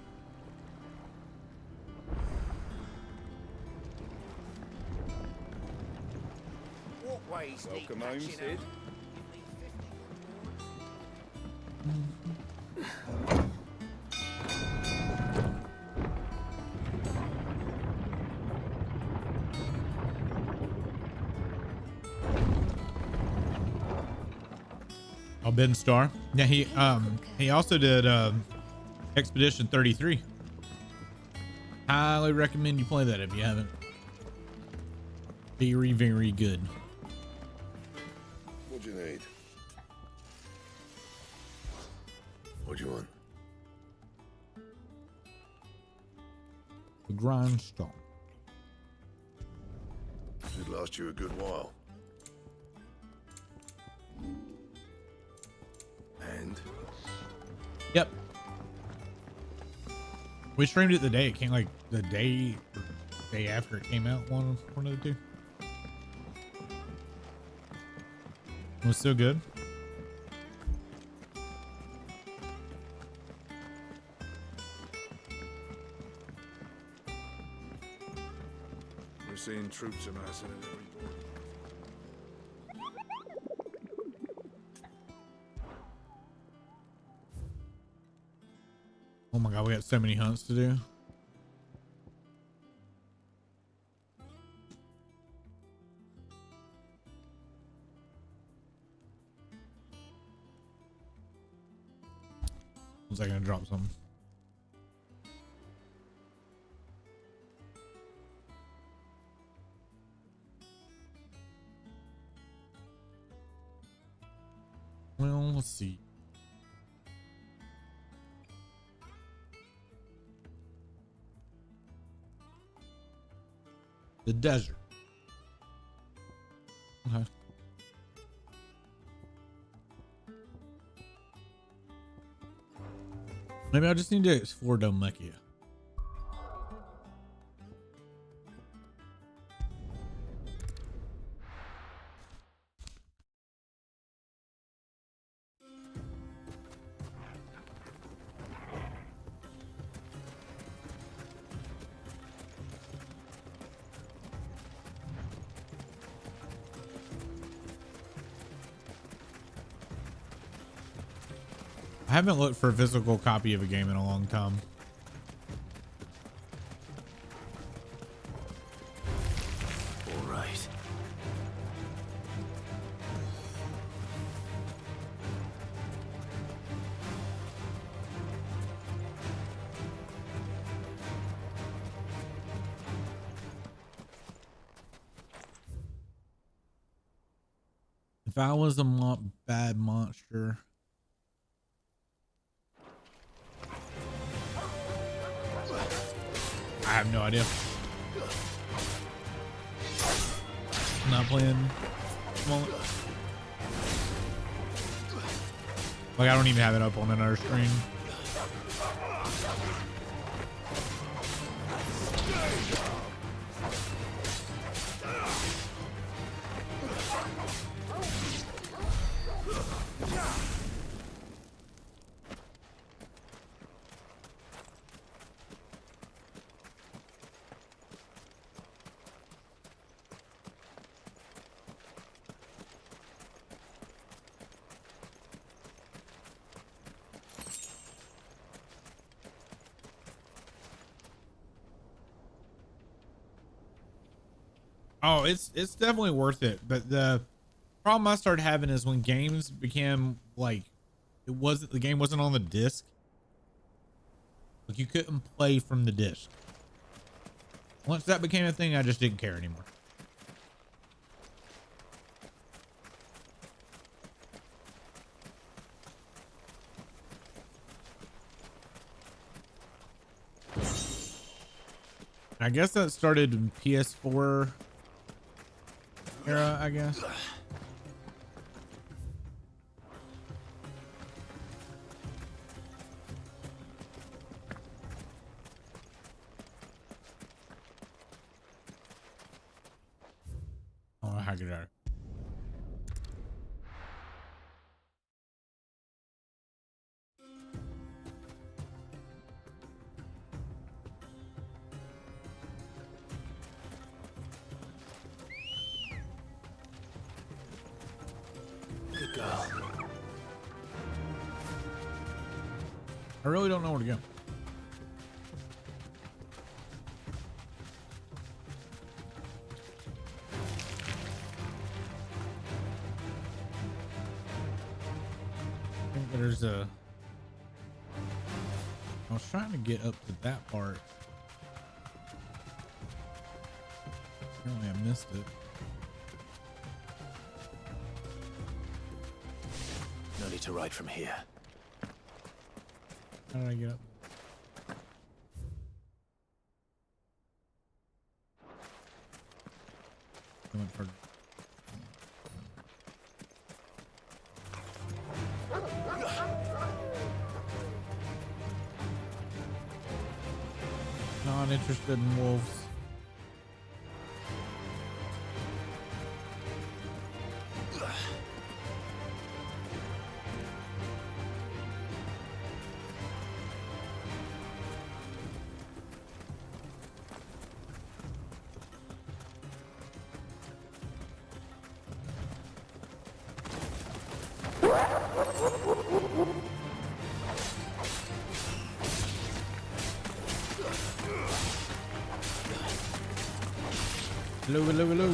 Welcome home, Sid. Oh, Ben Starr. Yeah, he also did Expedition 33. Highly recommend you play that if you haven't. Very, very good. What do you need? What do you want? The grindstone. Should last you a good while. And? Yep. We streamed it the day it came, like the day after it came out. One of the two. It was so good. We're seeing troops amassing at every border. Oh my god, we got so many hunts to do. Was I gonna drop something? Well, let's see. The desert. Okay. Maybe I just need to explore Dhalmekia. I haven't looked for a physical copy of a game in a long time. All right. If I was a bad monster. I have no idea. Not playing. Like, I don't even have it up on another screen. Oh, it's definitely worth it. But the problem I started having is when games became like, the game wasn't on the disc. Like you couldn't play from the disc. Once that became a thing, I just didn't care anymore. I guess that started in PS4 era, I guess. Oh, I get out. Good girl. I really don't know where to go. I think there's a... I was trying to get up to that part. Apparently I missed it. No need to ride from here. How did I get up? I went for... Not interested in wolves. Hello, hello, hello.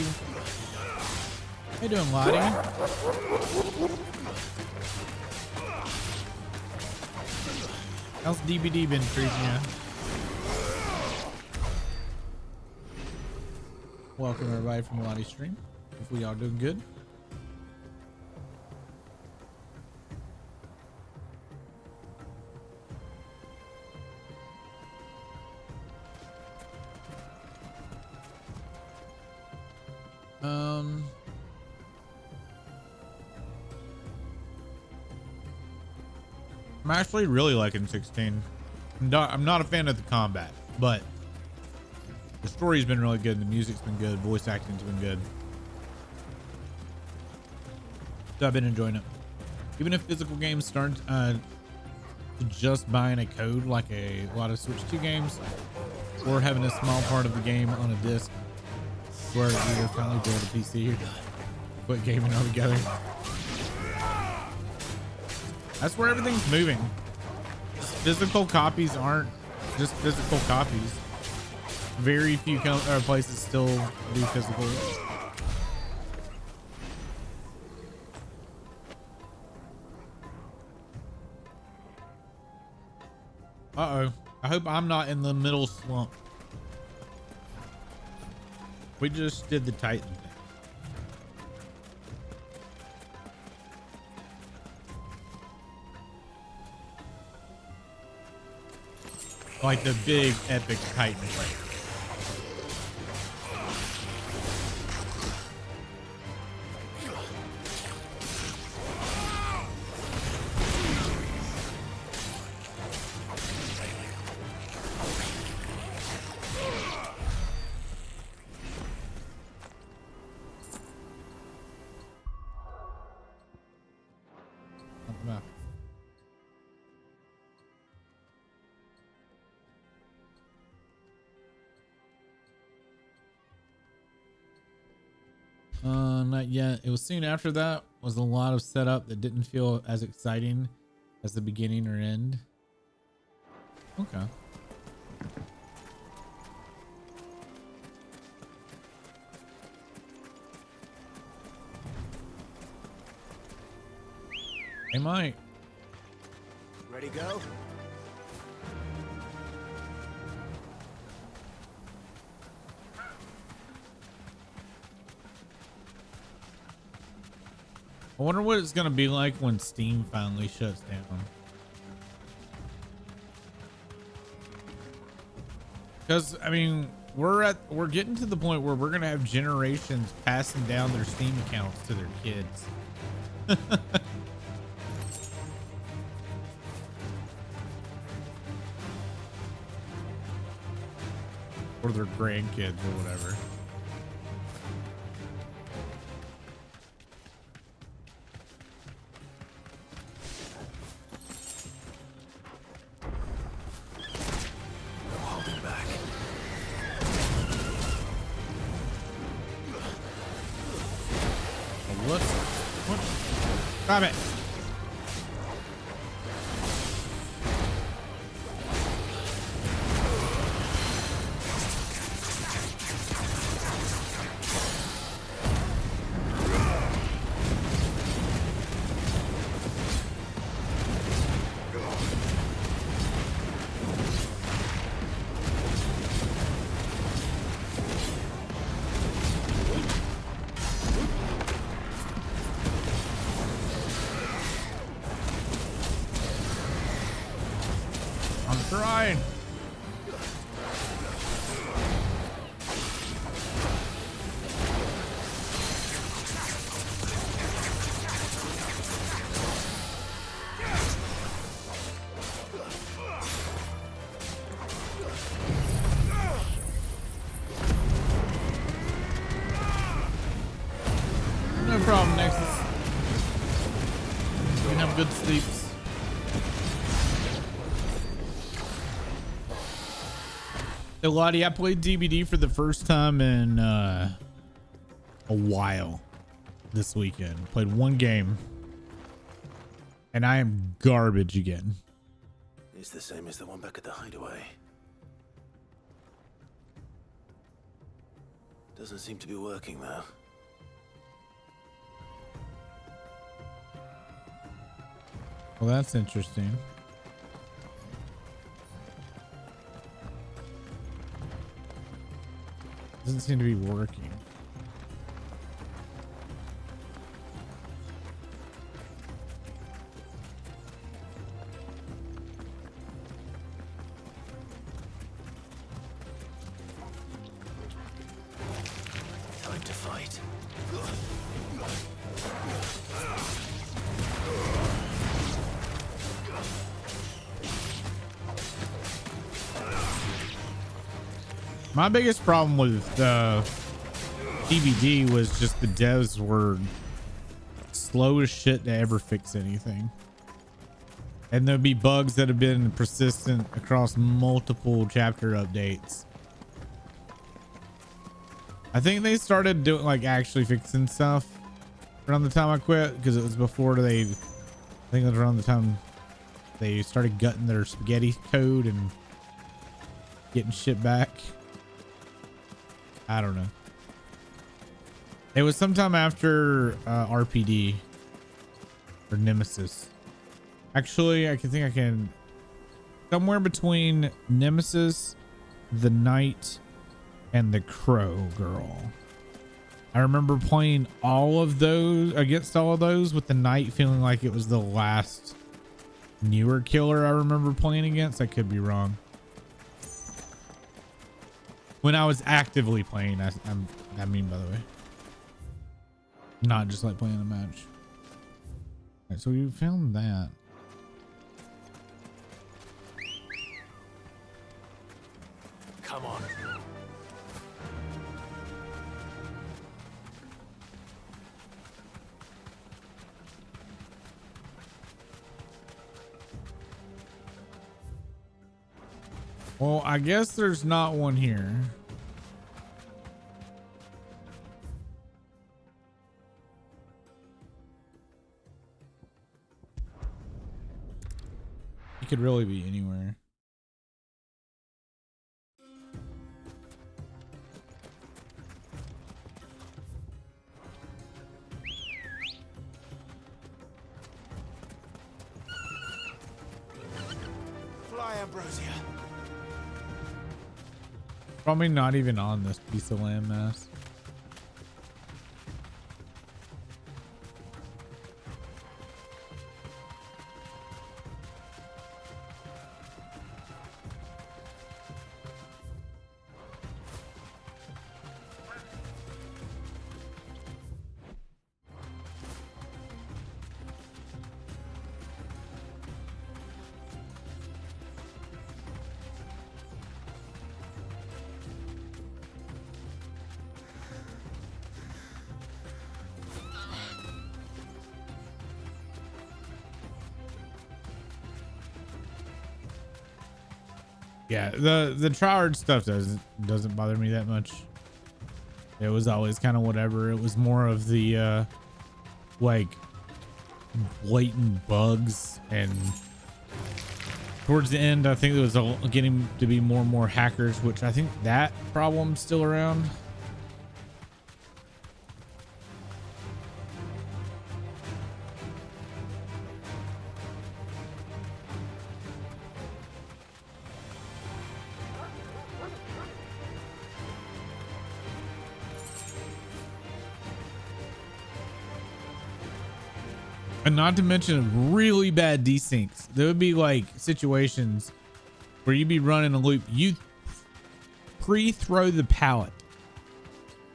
How you doing, Lottie? How's DBD been treating you? Welcome everybody from Lottie's stream. Hopefully y'all doing good. I'm actually really liking 16. I'm not a fan of the combat, but the story's been really good. The music's been good. Voice acting's been good. So I've been enjoying it. Even if physical games start just buying a code like a lot of Switch 2 games, or having a small part of the game on a disc, where either finally build a PC or quit gaming altogether. That's where everything's moving. Physical copies aren't just physical copies. Very few places still do physical. Uh-oh. I hope I'm not in the middle slump. We just did the Titan thing. Like the big epic Titan fight. Not yet. It was soon after that. Was a lot of setup that didn't feel as exciting as the beginning or end. Okay. They might. Ready, go? I wonder what it's gonna be like when Steam finally shuts down. Because I mean, we're getting to the point where we're gonna have generations passing down their Steam accounts to their kids. Or their grandkids or whatever. Holding back. What? Stop it. I'm trying. No problem, Nexus. You can have good sleeps. So, Lottie, I played DBD for the first time in a while this weekend. Played one game, and I am garbage again. It's the same as the one back at the hideaway. Doesn't seem to be working though. Well, that's interesting. Doesn't seem to be working. Time to fight. My biggest problem with DBD was just the devs were slow as shit to ever fix anything. And there'd be bugs that have been persistent across multiple chapter updates. I think they started doing like actually fixing stuff around the time I quit, because it was before I think it was around the time they started gutting their spaghetti code and getting shit back. I don't know. It was sometime after RPD or Nemesis. Actually, I can somewhere between Nemesis, the Knight, and the Crow Girl. I remember playing all of those against all of those, with the Knight feeling like it was the last newer killer I remember playing against. I could be wrong. When I was actively playing, I mean, by the way, not just like playing a match. All right, so we found that. Come on. Well, I guess there's not one here. It could really be anywhere. Ambrosia. Probably not even on this piece of landmass. Yeah, the Troward stuff doesn't bother me that much. It was always kind of whatever. It was more of the like blatant bugs, and towards the end I think it was getting to be more and more hackers, which I think that problem's still around. And not to mention really bad desyncs. There would be like situations where you'd be running a loop. You pre-throw the pallet,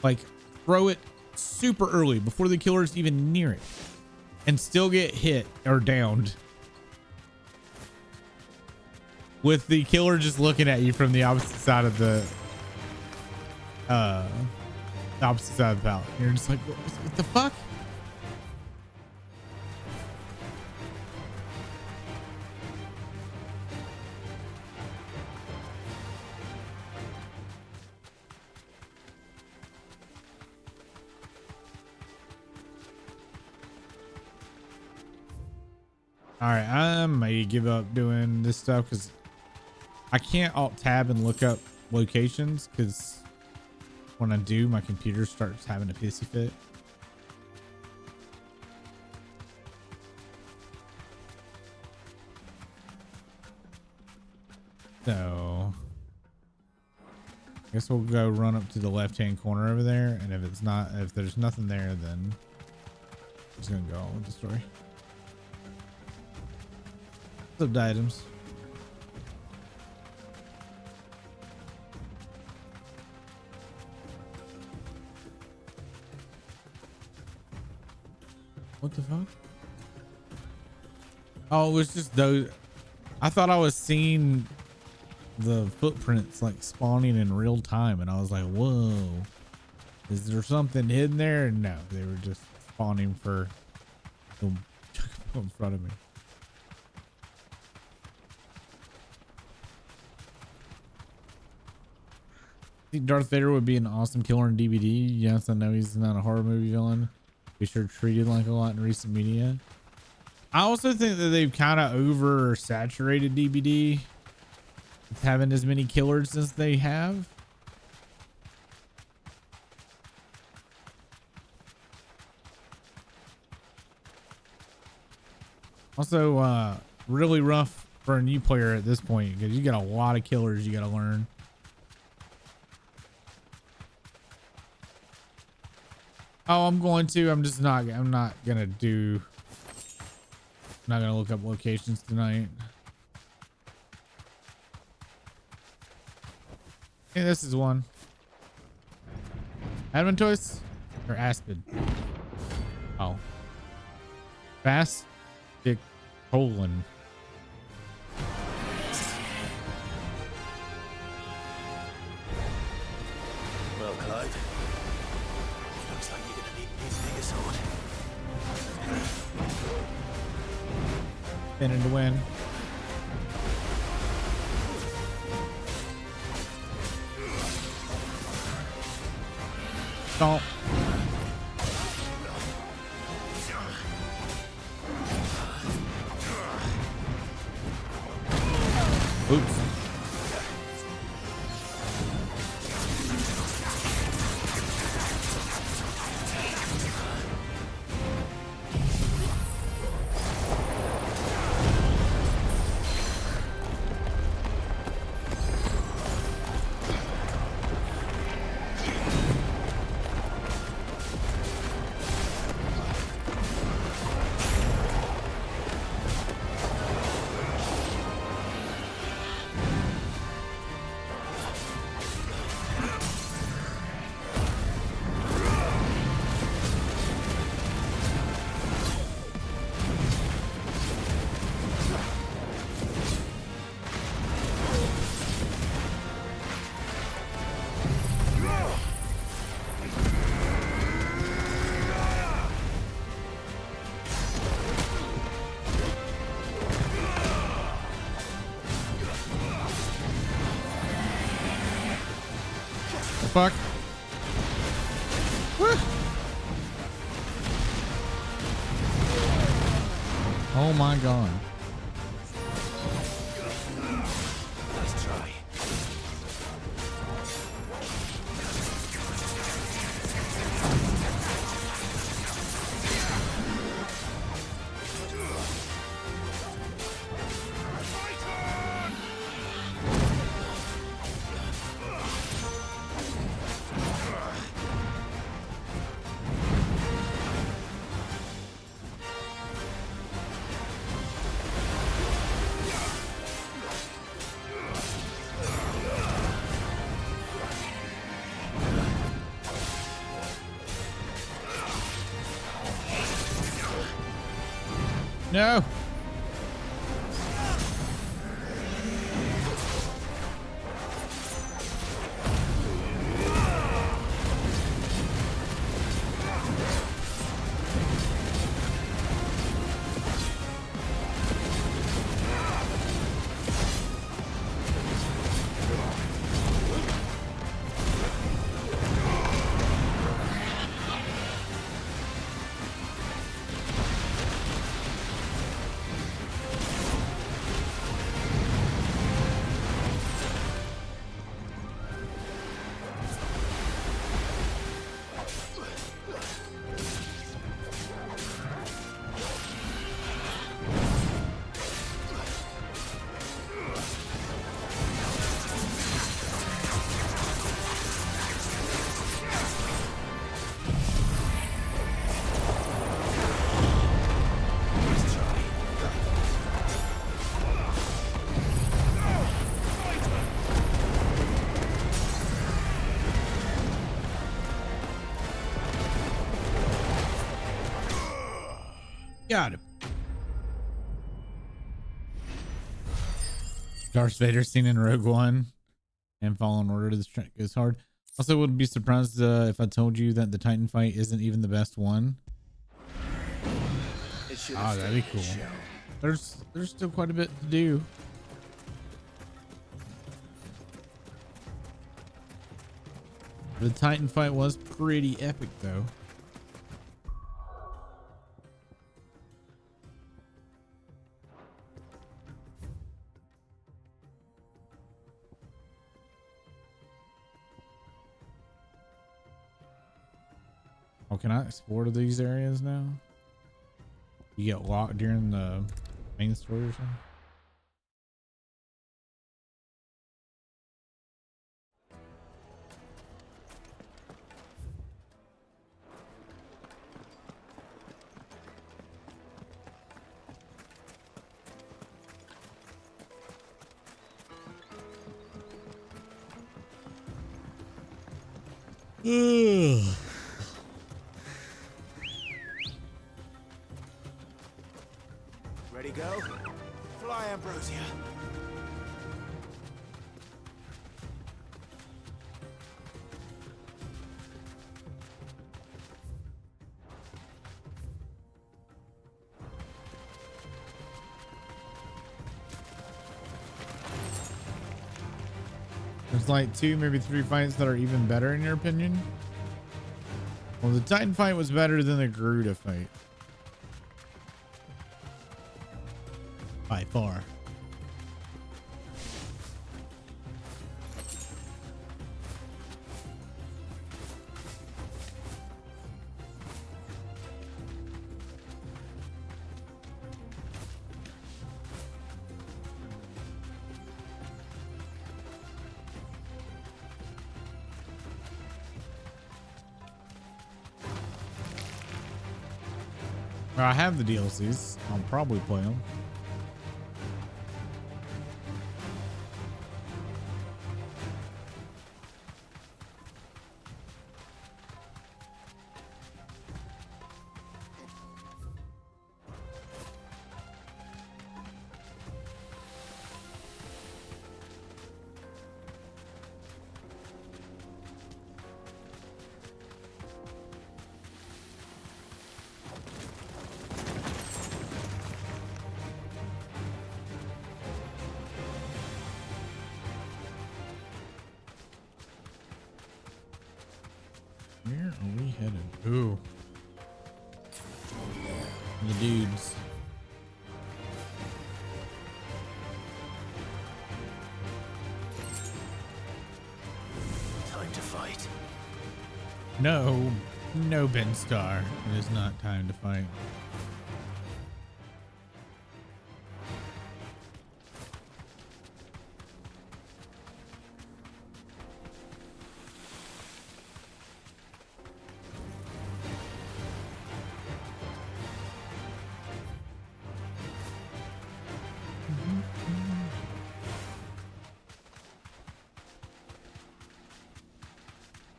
like throw it super early before the killer's even near it, and still get hit or downed with the killer just looking at you from the opposite side of the pallet. You're just like, what the fuck? All right, I may give up doing this stuff because I can't alt tab and look up locations, because when I do, my computer starts having a pissy fit. So I guess we'll go run up to the left-hand corner over there, and if there's nothing there, then I'm just gonna go on with the story. What's up, items? What the fuck? Oh, it was just those. I thought I was seeing the footprints like spawning in real time, and I was like, whoa, is there something hidden there? No, they were just spawning for in front of me. Darth Vader would be an awesome killer in DBD. Yes, I know he's not a horror movie villain. He's sure treated like a lot in recent media. I also think that they've kind of oversaturated DBD with having as many killers as they have. Also, really rough for a new player at this point, because you got a lot of killers you got to learn. Oh, I'm not gonna look up locations tonight. Hey, this is one. Adventoise or Aspid? Oh. Fast Dick Poland. Well, Clive. Looks like you're gonna need a bigger sword. Spinning to win. Stomp. Oops. fuck? Woo. Oh my god. Nice try. No. Got him. Darth Vader scene in Rogue One and Fallen Order. This track is hard. Also, wouldn't be surprised if I told you that the Titan fight isn't even the best one. Oh, that'd be cool. There's still quite a bit to do. The Titan fight was pretty epic, though. Oh, can I explore to these areas now? You get locked during the main story or something? Ready, go? Fly, Ambrosia. There's like 2, maybe 3 fights that are even better in your opinion. Well, the Titan fight was better than the Garuda fight. By far. I have the DLCs. I'll probably play them. Where are we headed? Ooh. The dudes. Time to fight. No, no, Ben Star. It is not time to fight.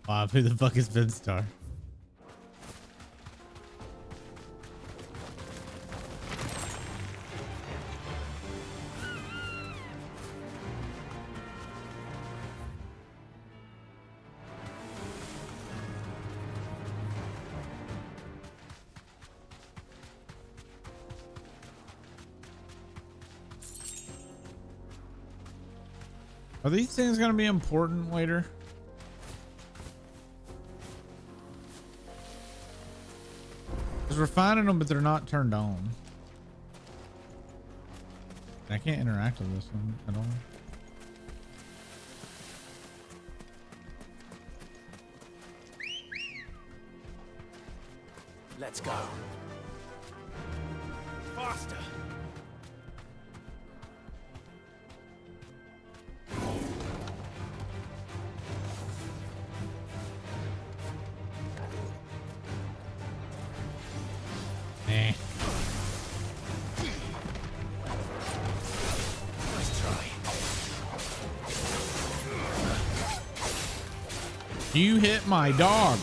Bob, who the fuck is Ben Star? Are these things going to be important later? Because we're finding them, but they're not turned on. I can't interact with this one at all. Let's go. Faster. Eh. Nice try. You hit my dog.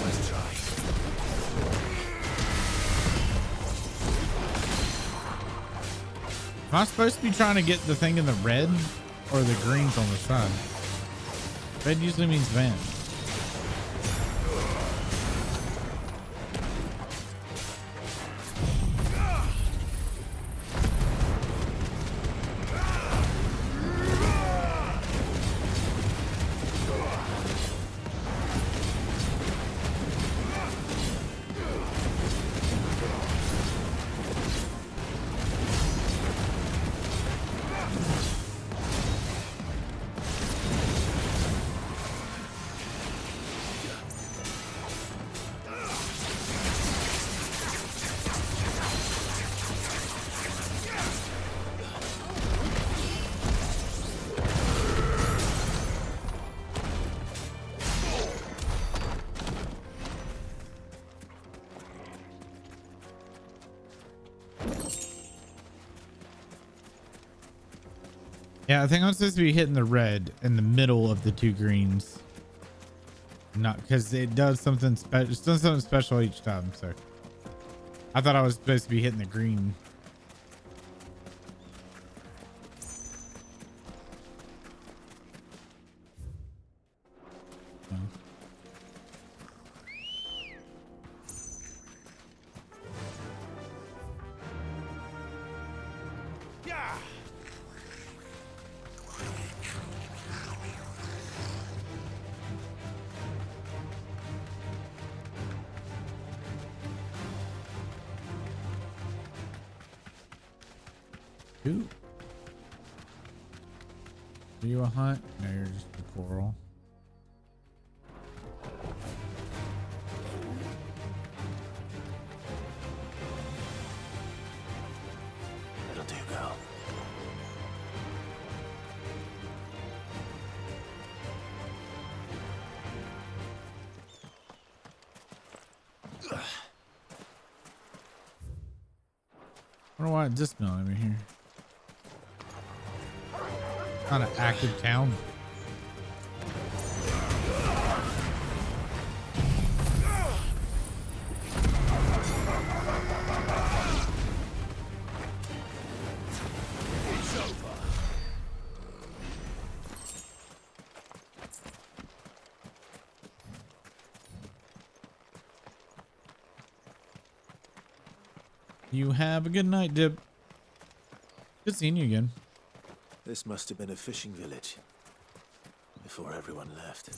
Nice try. Am I supposed to be trying to get the thing in the red or the greens on the side? Red usually means vent. Yeah, I think I'm supposed to be hitting the red in the middle of the two greens. Not because it does something special. It's done something special each time. So I thought I was supposed to be hitting the green. Ooh. Are you a hunt? No, you're just a coral. It'll do, girl. I wonder why it just smelled over here. Not an active town. It's over. You have a good night, Dib. Good seeing you again. This must have been a fishing village before everyone left.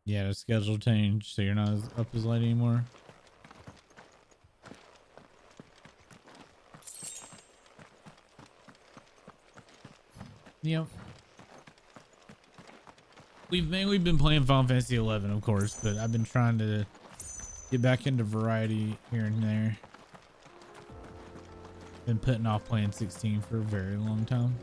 Yeah, the schedule changed, so you're not up as late anymore. Yep. We've been playing Final Fantasy 11, of course, but I've been trying to get back into variety here and there. Been putting off playing 16 for a very long time.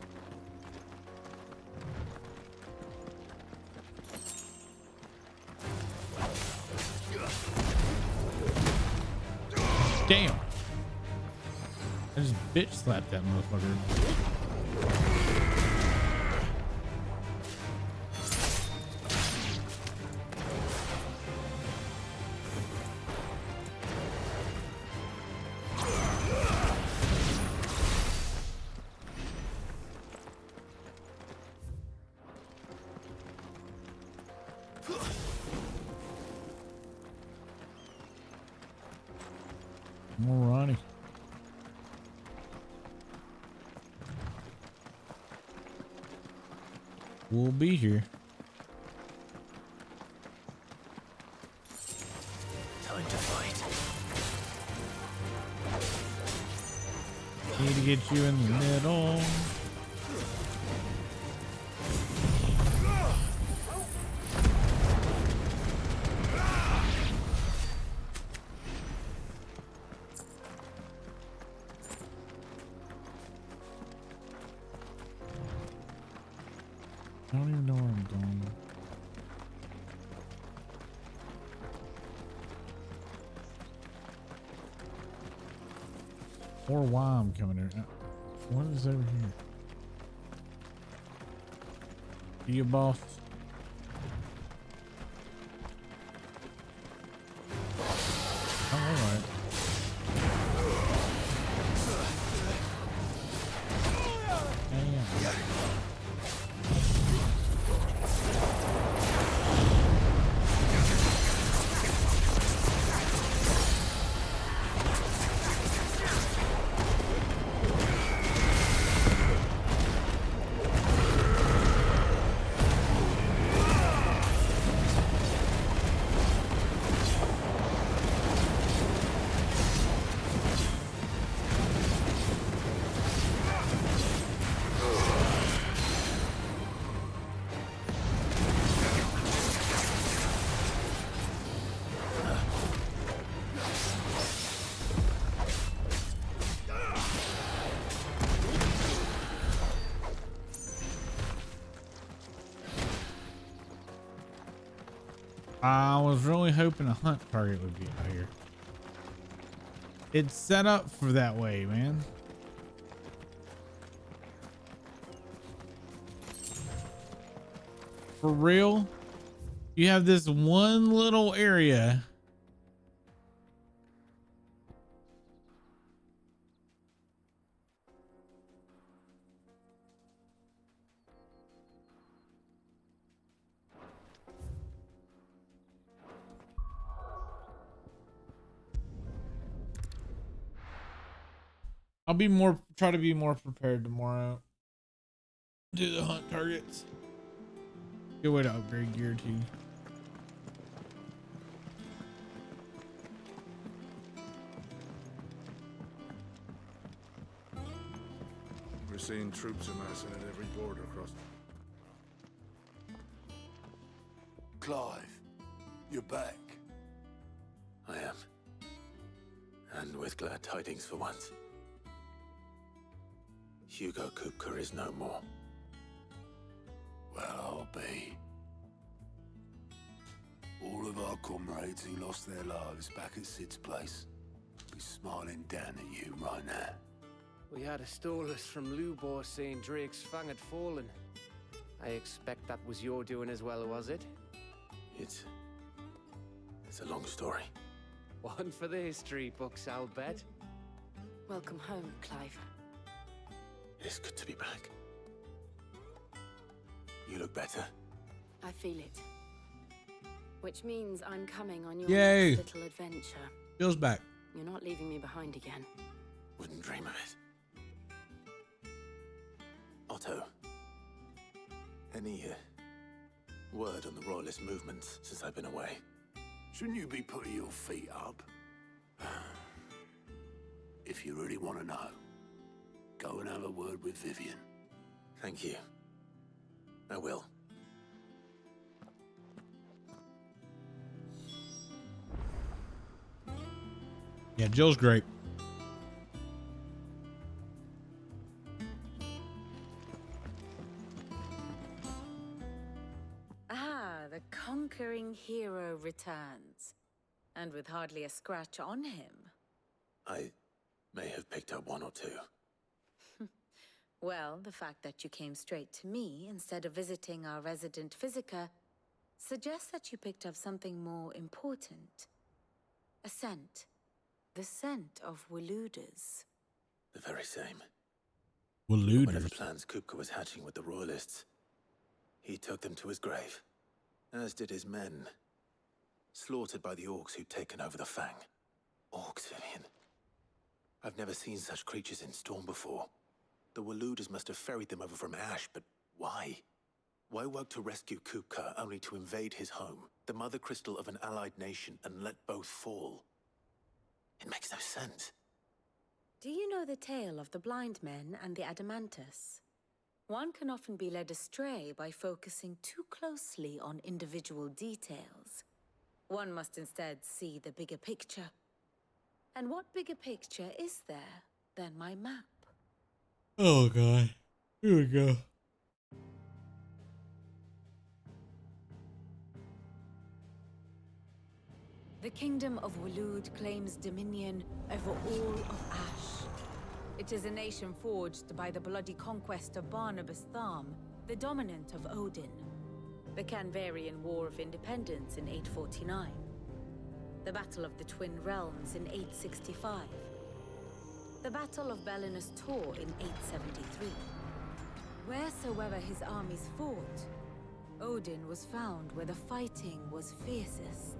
Damn! I just bitch slapped that motherfucker. Alrighty. We'll be here. Time to fight. Need to get you in the middle. I don't even know where I'm going. Or why I'm coming here. What is over here? You boss. Oh, alright. I was really hoping a hunt target would be out here. It's set up for that way, man. For real? You have this one little area. I'll try to be more prepared tomorrow. Do the hunt targets. Good way to upgrade gear too. We're seeing troops amassing at every border crossing. Clive, you're back. I am. And with glad tidings for once. Hugo Kupka is no more. Well, I'll be. All of our comrades who lost their lives back at Sid's place be smiling down at you right now. We had a stolus from Lubor saying Drake's fang had fallen. I expect that was your doing as well, was it? It's a long story. One for the history books, I'll bet. Welcome home, Clive. It's good to be back. You look better. I feel it. Which means I'm coming on your Yay. next little adventure. Bill's back. You're not leaving me behind again. Wouldn't dream of it. Otto. Any Word on the Royalist movements since I've been away. Shouldn't you be putting your feet up? If you really want to know, go and have a word with Vivian. Thank you. I will. Yeah, Jill's great. Ah, the conquering hero returns. And with hardly a scratch on him. I may have picked up one or two. Well, the fact that you came straight to me instead of visiting our resident Physica suggests that you picked up something more important. A scent. The scent of Waludas. The very same. Waludas. Whatever plans Kupka was hatching with the Royalists, he took them to his grave, as did his men. Slaughtered by the orcs who'd taken over the Fang. Orcs, Vivian. I've never seen such creatures in Storm before. The Waludas must have ferried them over from Ash, but why? Why work to rescue Kupka only to invade his home, the mother crystal of an allied nation, and let both fall? It makes no sense. Do you know the tale of the blind men and the Adamantus? One can often be led astray by focusing too closely on individual details. One must instead see the bigger picture. And what bigger picture is there than my map? Oh god. Here we go. The kingdom of Waloed claims dominion over all of Ash. It is a nation forged by the bloody conquest of Barnabas Tharm, the dominant of Odin. The Canvarian War of Independence in 849. The Battle of the Twin Realms in 865. The Battle of Belinus Tor in 873. Wheresoever his armies fought, Odin was found where the fighting was fiercest.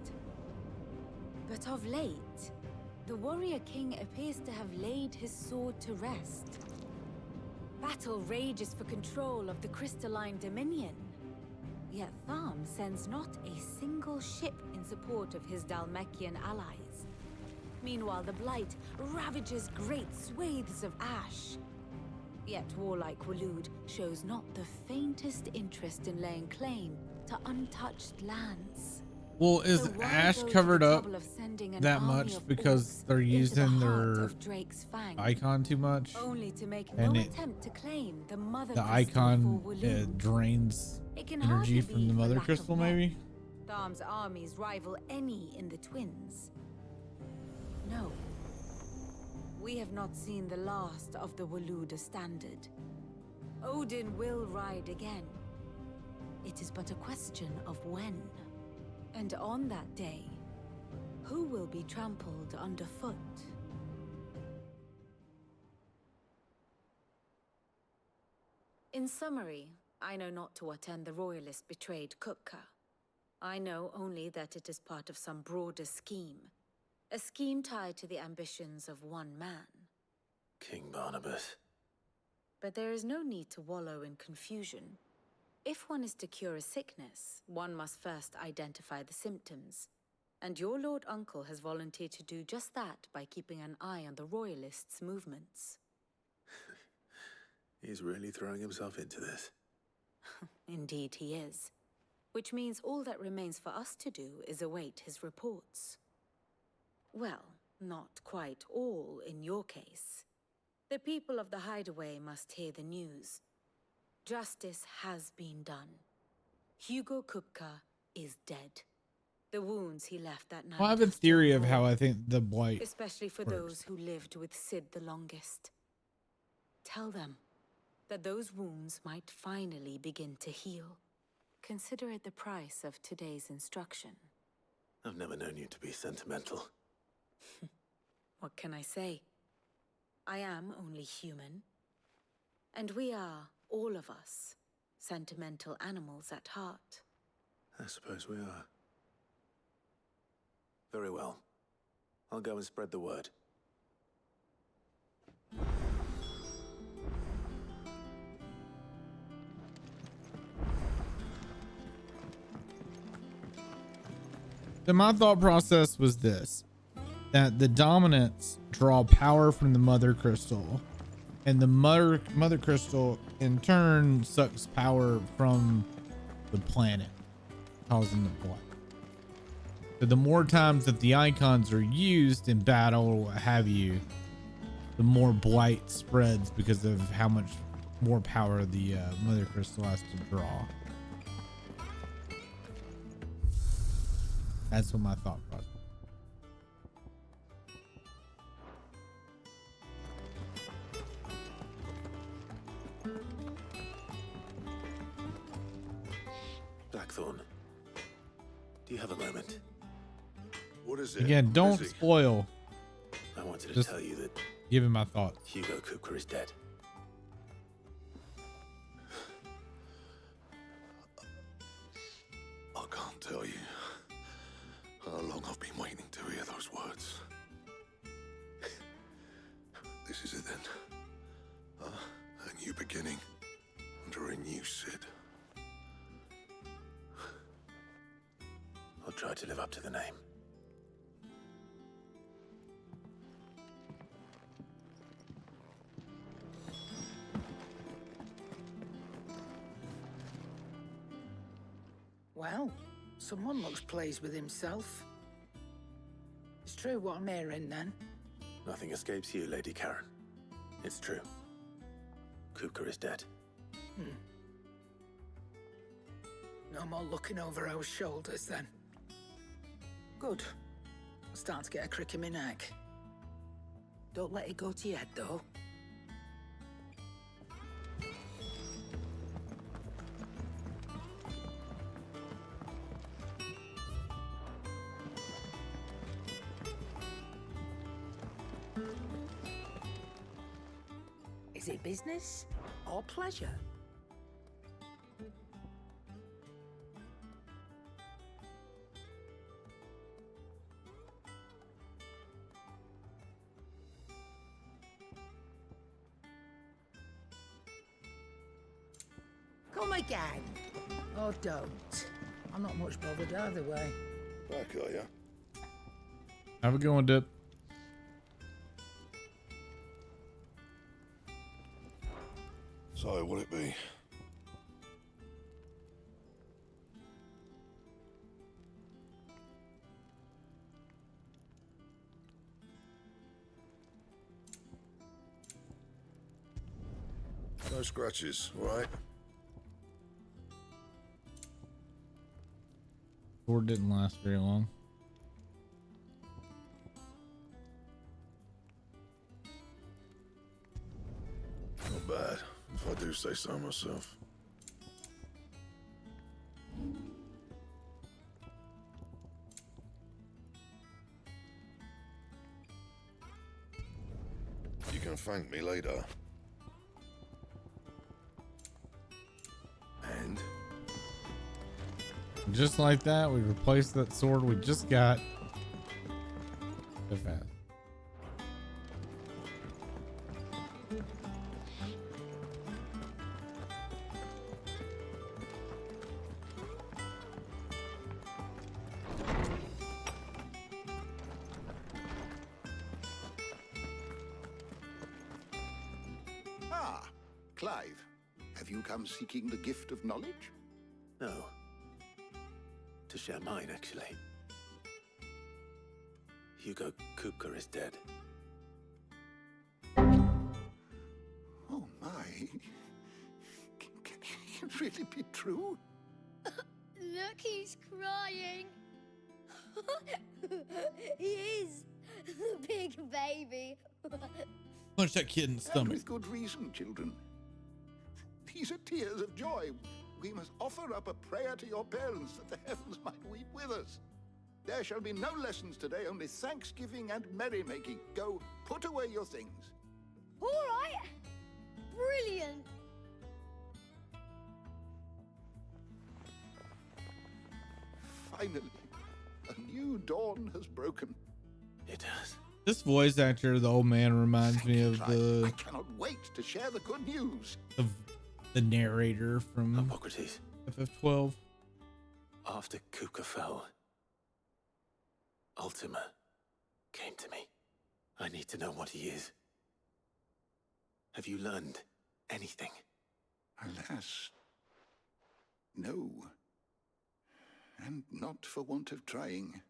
But of late, the warrior king appears to have laid his sword to rest. Battle rages for control of the crystalline dominion. Yet Tharm sends not a single ship in support of his Dhalmekian allies. Meanwhile, the Blight ravages great swathes of Ash. Yet warlike Waloed shows not the faintest interest in laying claim to untouched lands. Well, is So why Ash go to covered the up trouble of sending an that army much of because they're into the using heart their of Drake's Fang, icon too much? only to make And no it- attempt to claim the mother The crystal icon for Waloed? drains It can energy hardly from be the for mother lack of crystal, men. maybe? Tharm's armies rival any in the Twins. No. We have not seen the last of the Waluda standard. Odin will ride again. It is but a question of when. And on that day, who will be trampled underfoot? In summary, I know not to what end the Royalists betrayed Kupka. I know only that it is part of some broader scheme. A scheme tied to the ambitions of one man. King Barnabas. But there is no need to wallow in confusion. If one is to cure a sickness, one must first identify the symptoms. And your Lord Uncle has volunteered to do just that by keeping an eye on the Royalists' movements. He's really throwing himself into this. Indeed he is. Which means all that remains for us to do is await his reports. Well, not quite all in your case. The people of the Hideaway must hear the news. Justice has been done. Hugo Kupka is dead. The wounds he left that night Well, I have a are still theory of raw, how I think the Blight especially for works. those who lived with Sid the longest. Tell them that those wounds might finally begin to heal. Consider it the price of today's instruction. I've never known you to be sentimental. What can I say? I am only human. And we are, all of us, sentimental animals at heart. I suppose we are. Very well. I'll go and spread the word. So my thought process was this, that the dominants draw power from the mother crystal, and the mother crystal in turn sucks power from the planet, causing the blight. So the more times that the icons are used in battle or what have you, the more blight spreads because of how much more power the mother crystal has to draw. That's what my thought process. Blackthorn, do you have a moment? What is it? Again, don't Busy? spoil. I wanted to Just tell you that give him my thoughts. Hugo Kupka is dead. I can't tell you how long I've been waiting to hear those words. This is it then. A new beginning under a new Cid. I'll try to live up to the name. Well, someone looks pleased with himself. It's true what I'm hearing then. Nothing escapes you, Lady Karen. It's true. Kupka is dead. No more looking over our shoulders then. Good. I'm starting to get a crick in my neck. Don't let it go to your head though. Is it business or pleasure? Come again. Or don't. I'm not much bothered either way. Back, are ya? Have a good one, Dip. So, will it be? No scratches, all right? Sword didn't last very long. Not bad, if I do say so myself. You can thank me later. And? Just like that, we replaced that sword we just got. So fast. Ah, Clive. Have you come seeking the gift of knowledge? No. To share mine, actually. Hugo Kupka is dead. Oh my. Can it really be true? Look, he's crying. He is. The big baby. Punch that kid in the And stomach. with good reason, children. These are tears of joy. We must offer up a prayer to your parents that the heavens might weep with us. There shall be no lessons today, only thanksgiving and merrymaking. Go, put away your things. All right. Brilliant. Finally, a new dawn has broken. It has. This voice actor, the old man, reminds me of I the cannot wait to share the good news. narrator from Hippocrates. FF12. After Kupka fell, Ultima came to me. I need to know what he is. Have you learned anything? Alas, no. And not for want of trying.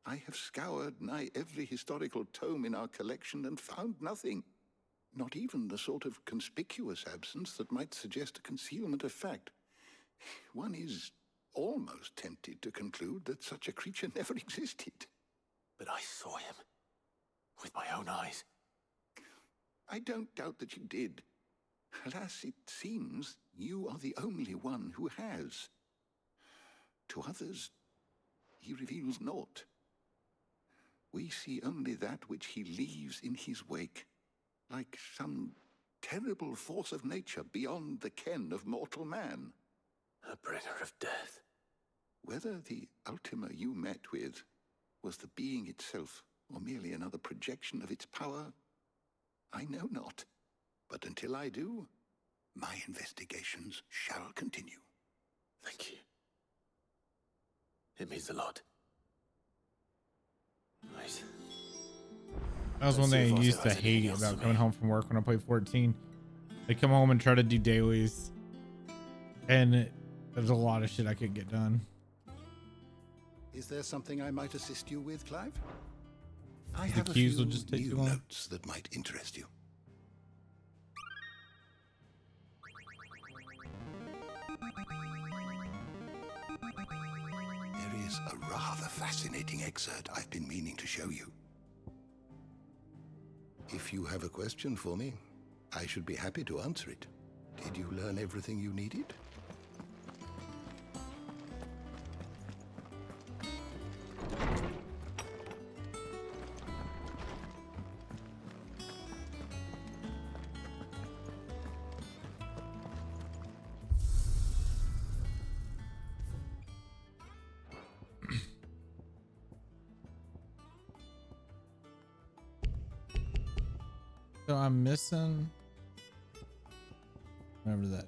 I have scoured nigh every historical tome in our collection and found nothing. Not even the sort of conspicuous absence that might suggest a concealment of fact. One is almost tempted to conclude that such a creature never existed. But I saw him with my own eyes. I don't doubt that you did. Alas, it seems you are the only one who has. To others, he reveals naught. We see only that which he leaves in his wake, like some terrible force of nature beyond the ken of mortal man. A bringer of death. Whether the Ultima you met with was the being itself, or merely another projection of its power, I know not. But until I do, my investigations shall continue. Thank you. It means a lot. Right. That was one thing I used to hate about coming home from work when I played 14. I come home and try to do dailies, and there's a lot of shit I could get done. Is there something I might assist you with, Clive? I The have a keys few will just take new too long. notes that might interest you. There is a rather fascinating excerpt I've been meaning to show you. If you have a question for me, I should be happy to answer it. Did you learn everything you needed? So I'm missing. Remember that.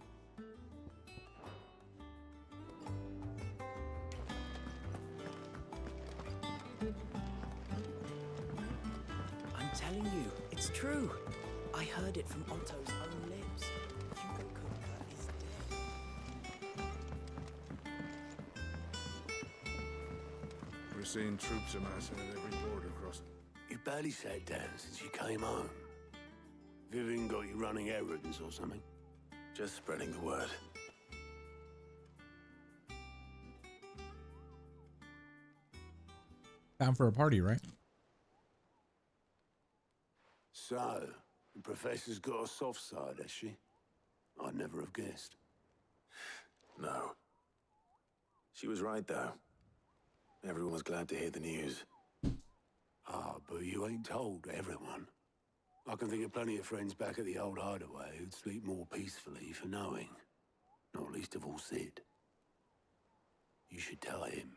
I'm telling you, it's true. I heard it from Otto's own lips. Hugo Kupka is dead. We're seeing troops amassing at every border crossing. You barely sat down since you came home. Vivian got you running errands or something? Just spreading the word. Time for a party, right? So, the professor's got a soft side, has she? I'd never have guessed. No. She was right, though. Everyone was glad to hear the news. Ah, but you ain't told everyone. I can think of plenty of friends back at the old hideaway who'd sleep more peacefully for knowing. Not least of all Sid. You should tell him.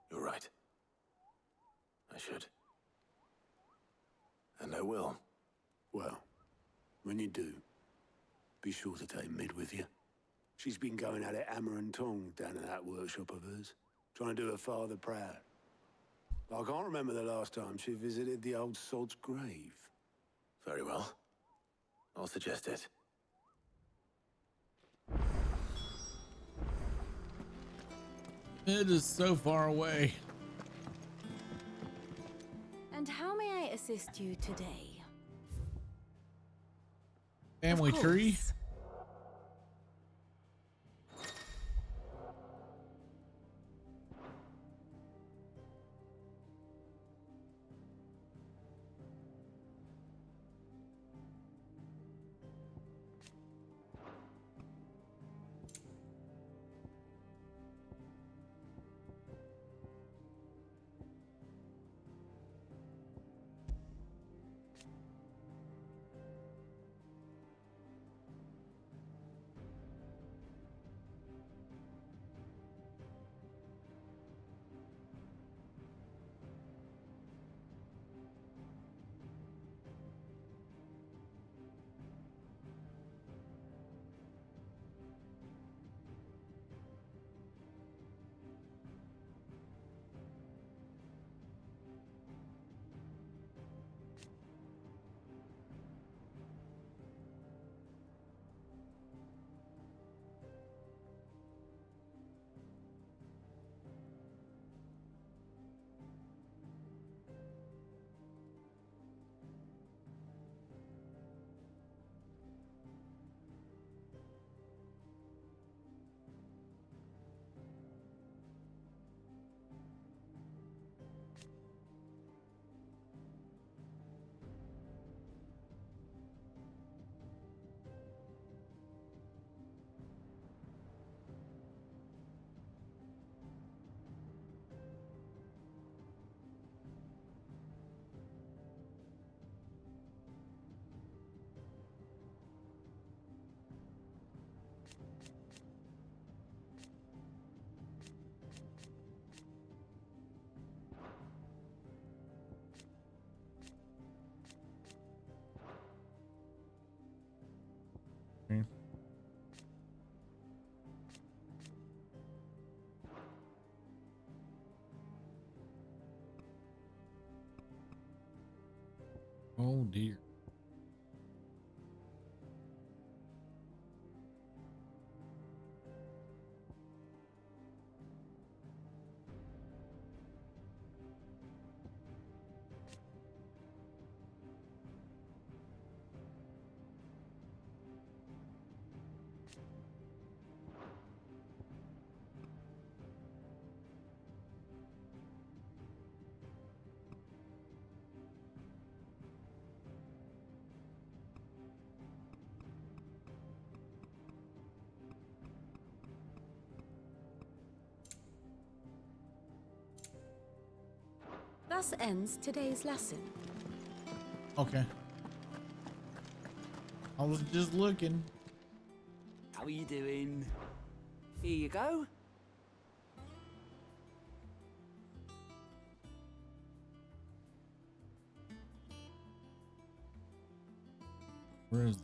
You're right. I should. And I will. Well, when you do, be sure to take Mid with you. She's been going at it hammer and tongs down at that workshop of hers, trying to do her father proud. I can't remember the last time she visited the old sod's grave. Very well. I'll suggest it. It is so far away. And how may I assist you today? Family tree. Oh dear. Thus ends today's lesson. Okay. I was just looking. How are you doing? Here you go. Where is it?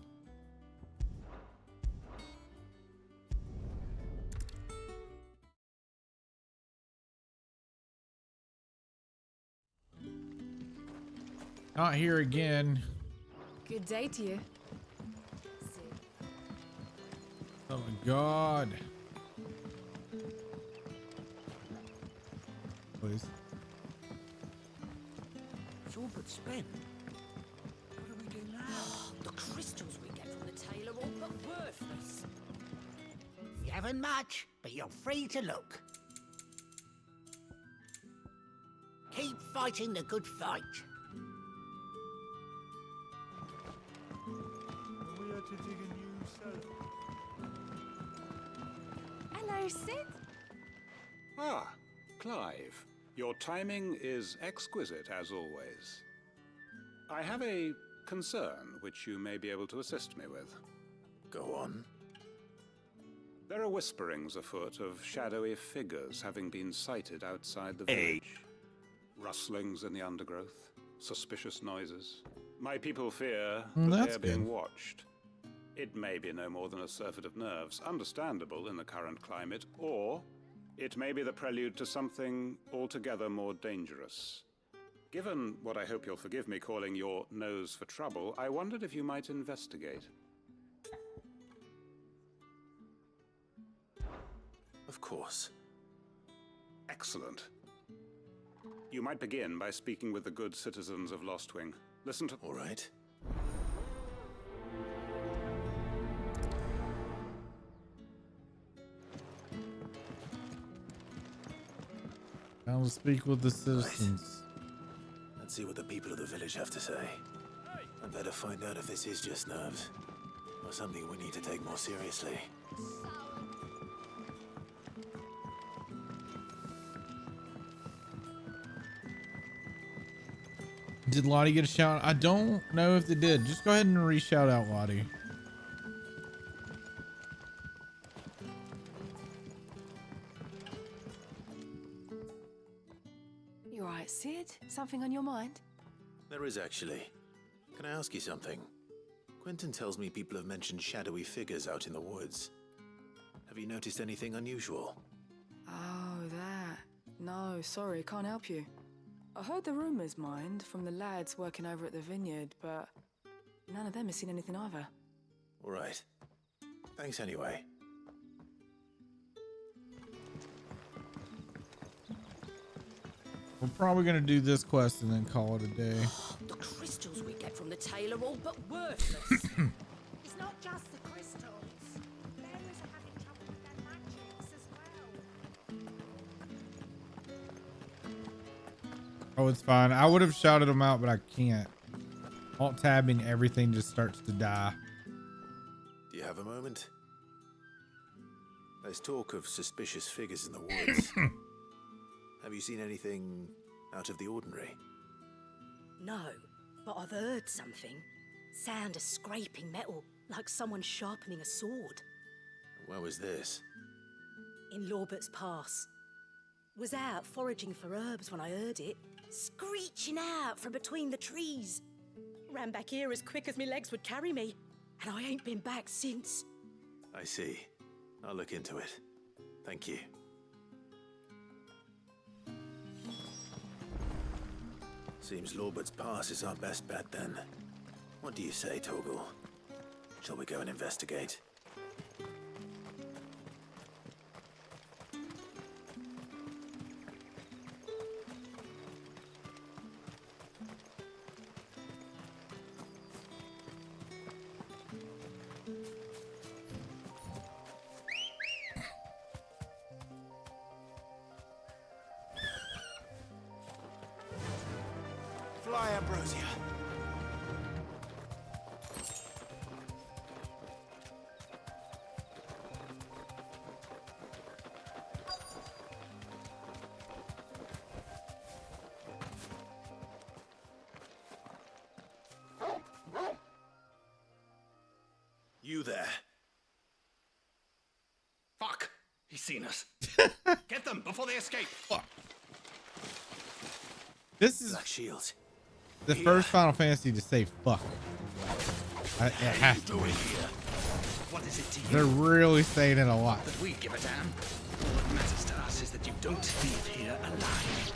Not here again. Good day to you. Oh my god. Please. It's all but spent. What do we do now? The crystals we get from the tailor all but worthless. You haven't much, but you're free to look. Keep fighting the good fight. We are to dig a new cellar. Hello, Sid. Ah, Clive. Your timing is exquisite, as always. I have a concern which you may be able to assist me with. Go on. There are whisperings afoot of shadowy figures having been sighted outside the village. Rustlings in the undergrowth, suspicious noises. My people fear that they That's are being good. watched. It may be no more than a surfeit of nerves, understandable in the current climate, or it may be the prelude to something altogether more dangerous. Given what I hope you'll forgive me calling your nose for trouble, I wondered if you might investigate. Of course. Excellent. You might begin by speaking with the good citizens of Lostwing. Listen to... All right. Now to speak with the citizens. Let's see what the people of the village have to say. I better find out if this is just nerves, or something we need to take more seriously. Did Lottie get a shout? I don't know if they did. Just go ahead and re-shout out Lottie. You all right, Sid? Something on your mind? There is actually. Can I ask you something? Quentin tells me people have mentioned shadowy figures out in the woods. Have you noticed anything unusual? Oh, that. No, sorry, can't help you. I heard the rumours, mind, from the lads working over at the vineyard, but none of them has seen anything either. All right. Thanks anyway. We're probably gonna do this quest and then call it a day. The crystals we get from the tailor all but worthless. It's not just the crystals. Fairies are having trouble with their magics as well. Oh, it's fine. I would have shouted them out, but I can't. Alt tabbing, everything just starts to die. Do you have a moment? There's talk of suspicious figures in the woods. Have you seen anything out of the ordinary? No, but I've heard something. Sound of scraping metal, like someone sharpening a sword. Where was this? In Lorbert's Pass. Was out foraging for herbs when I heard it, screeching out from between the trees. Ran back here as quick as my legs would carry me, and I ain't been back since. I see. I'll look into it. Thank you. Seems Lorbert's Pass is our best bet then. What do you say, Torgal? Shall we go and investigate? Fly, Ambrosia. You there. Fuck! He's seen us. Get them before they escape. This is Black Shields. the first Final Fantasy to say fuck. It has to be. What is it to you? They're really saying it a lot. That we give a damn. All that matters to us is that you don't leave here alive.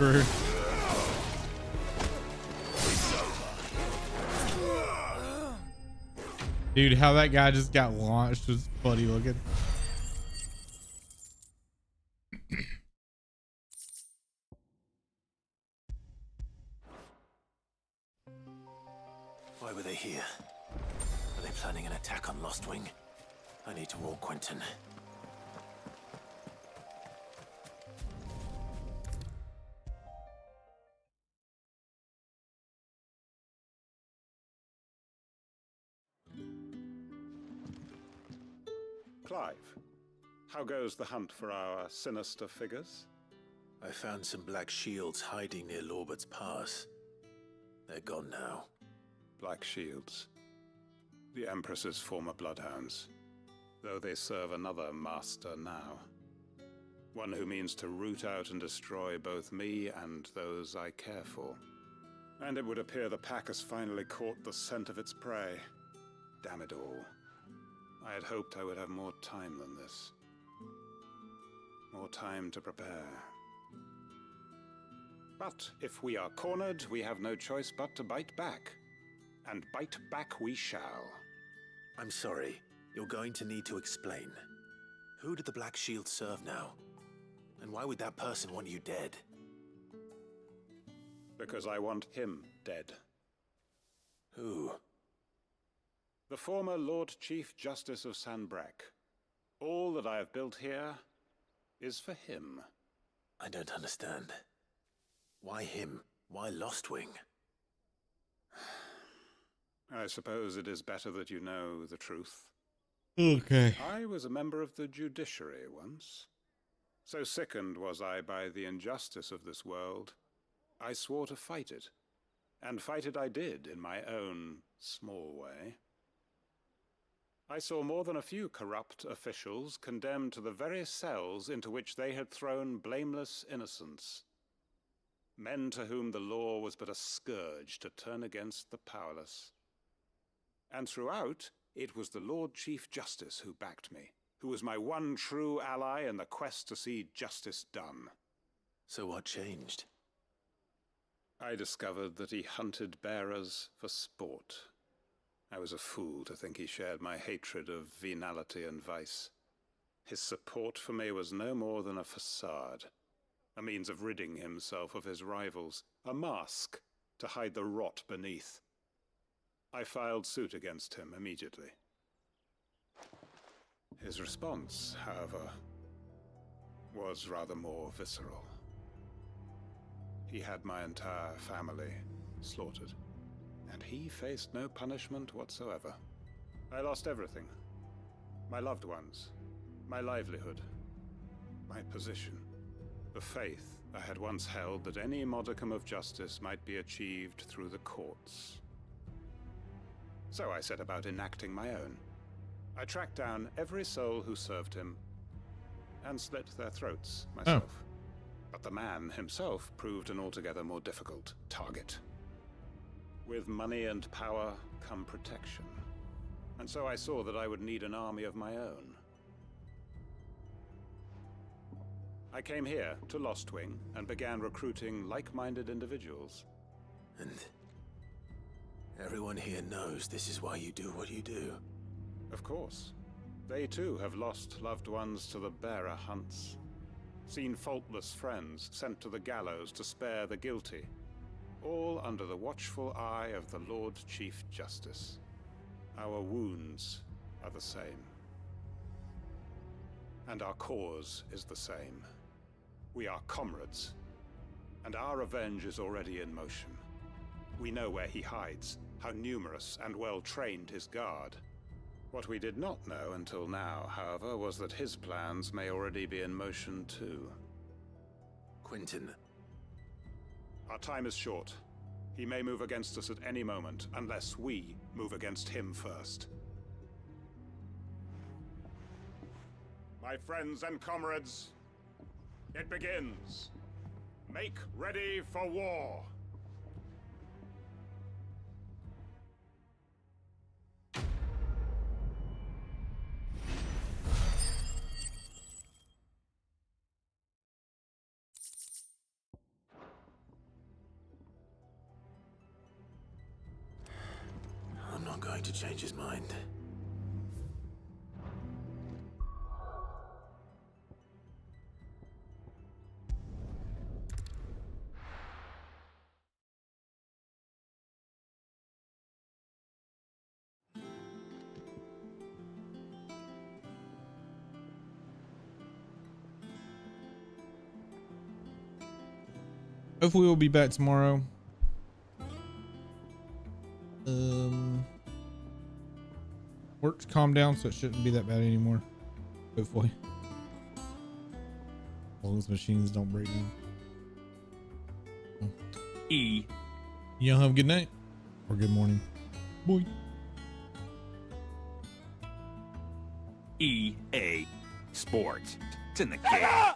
True. Dude, how that guy just got launched was funny looking. Why were they here? Are they planning an attack on Lostwing? I need to warn Quentin. Clive, how goes the hunt for our sinister figures? I found some Black Shields hiding near Lorbert's Pass. They're gone now. Black Shields. The Empress's former bloodhounds. Though they serve another master now. One who means to root out and destroy both me and those I care for. And it would appear the pack has finally caught the scent of its prey. Damn it all. I had hoped I would have more time than this. More time to prepare. But if we are cornered, we have no choice but to bite back. And bite back we shall. I'm sorry. You're going to need to explain. Who did the Black Shield serve now? And why would that person want you dead? Because I want him dead. Who? The former Lord Chief Justice of Sanbreque. All that I have built here is for him. I don't understand. Why him? Why Lostwing? I suppose it is better that you know the truth. Okay. I was a member of the judiciary once. So sickened was I by the injustice of this world, I swore to fight it. And fight it I did in my own small way. I saw more than a few corrupt officials condemned to the very cells into which they had thrown blameless innocents. Men to whom the law was but a scourge to turn against the powerless. And throughout, it was the Lord Chief Justice who backed me, who was my one true ally in the quest to see justice done. So what changed? I discovered that he hunted bearers for sport. I was a fool to think he shared my hatred of venality and vice. His support for me was no more than a facade, a means of ridding himself of his rivals, a mask to hide the rot beneath. I filed suit against him immediately. His response, however, was rather more visceral. He had my entire family slaughtered, and he faced no punishment whatsoever. I lost everything. My loved ones, my livelihood, my position, the faith I had once held that any modicum of justice might be achieved through the courts. So I set about enacting my own. I tracked down every soul who served him and slit their throats myself. But the man himself proved an altogether more difficult target. With money and power come protection. And so I saw that I would need an army of my own. I came here to Lostwing and began recruiting like-minded individuals. And everyone here knows this is why you do what you do. Of course. They too have lost loved ones to the bearer hunts. Seen faultless friends sent to the gallows to spare the guilty. All under the watchful eye of the Lord Chief Justice. Our wounds are the same. And our cause is the same. We are comrades. And our revenge is already in motion. We know where he hides, how numerous and well-trained his guard. What we did not know until now, however, was that his plans may already be in motion too. Quentin. Our time is short. He may move against us at any moment, unless we move against him first. My friends and comrades, it begins. Make ready for war. I'm not going to change his mind. Hopefully we'll be back tomorrow. Work's calmed down, so it shouldn't be that bad anymore. Hopefully. As long as machines don't break down. Y'all have a good night or good morning. Boy. EA Sports. It's in the game.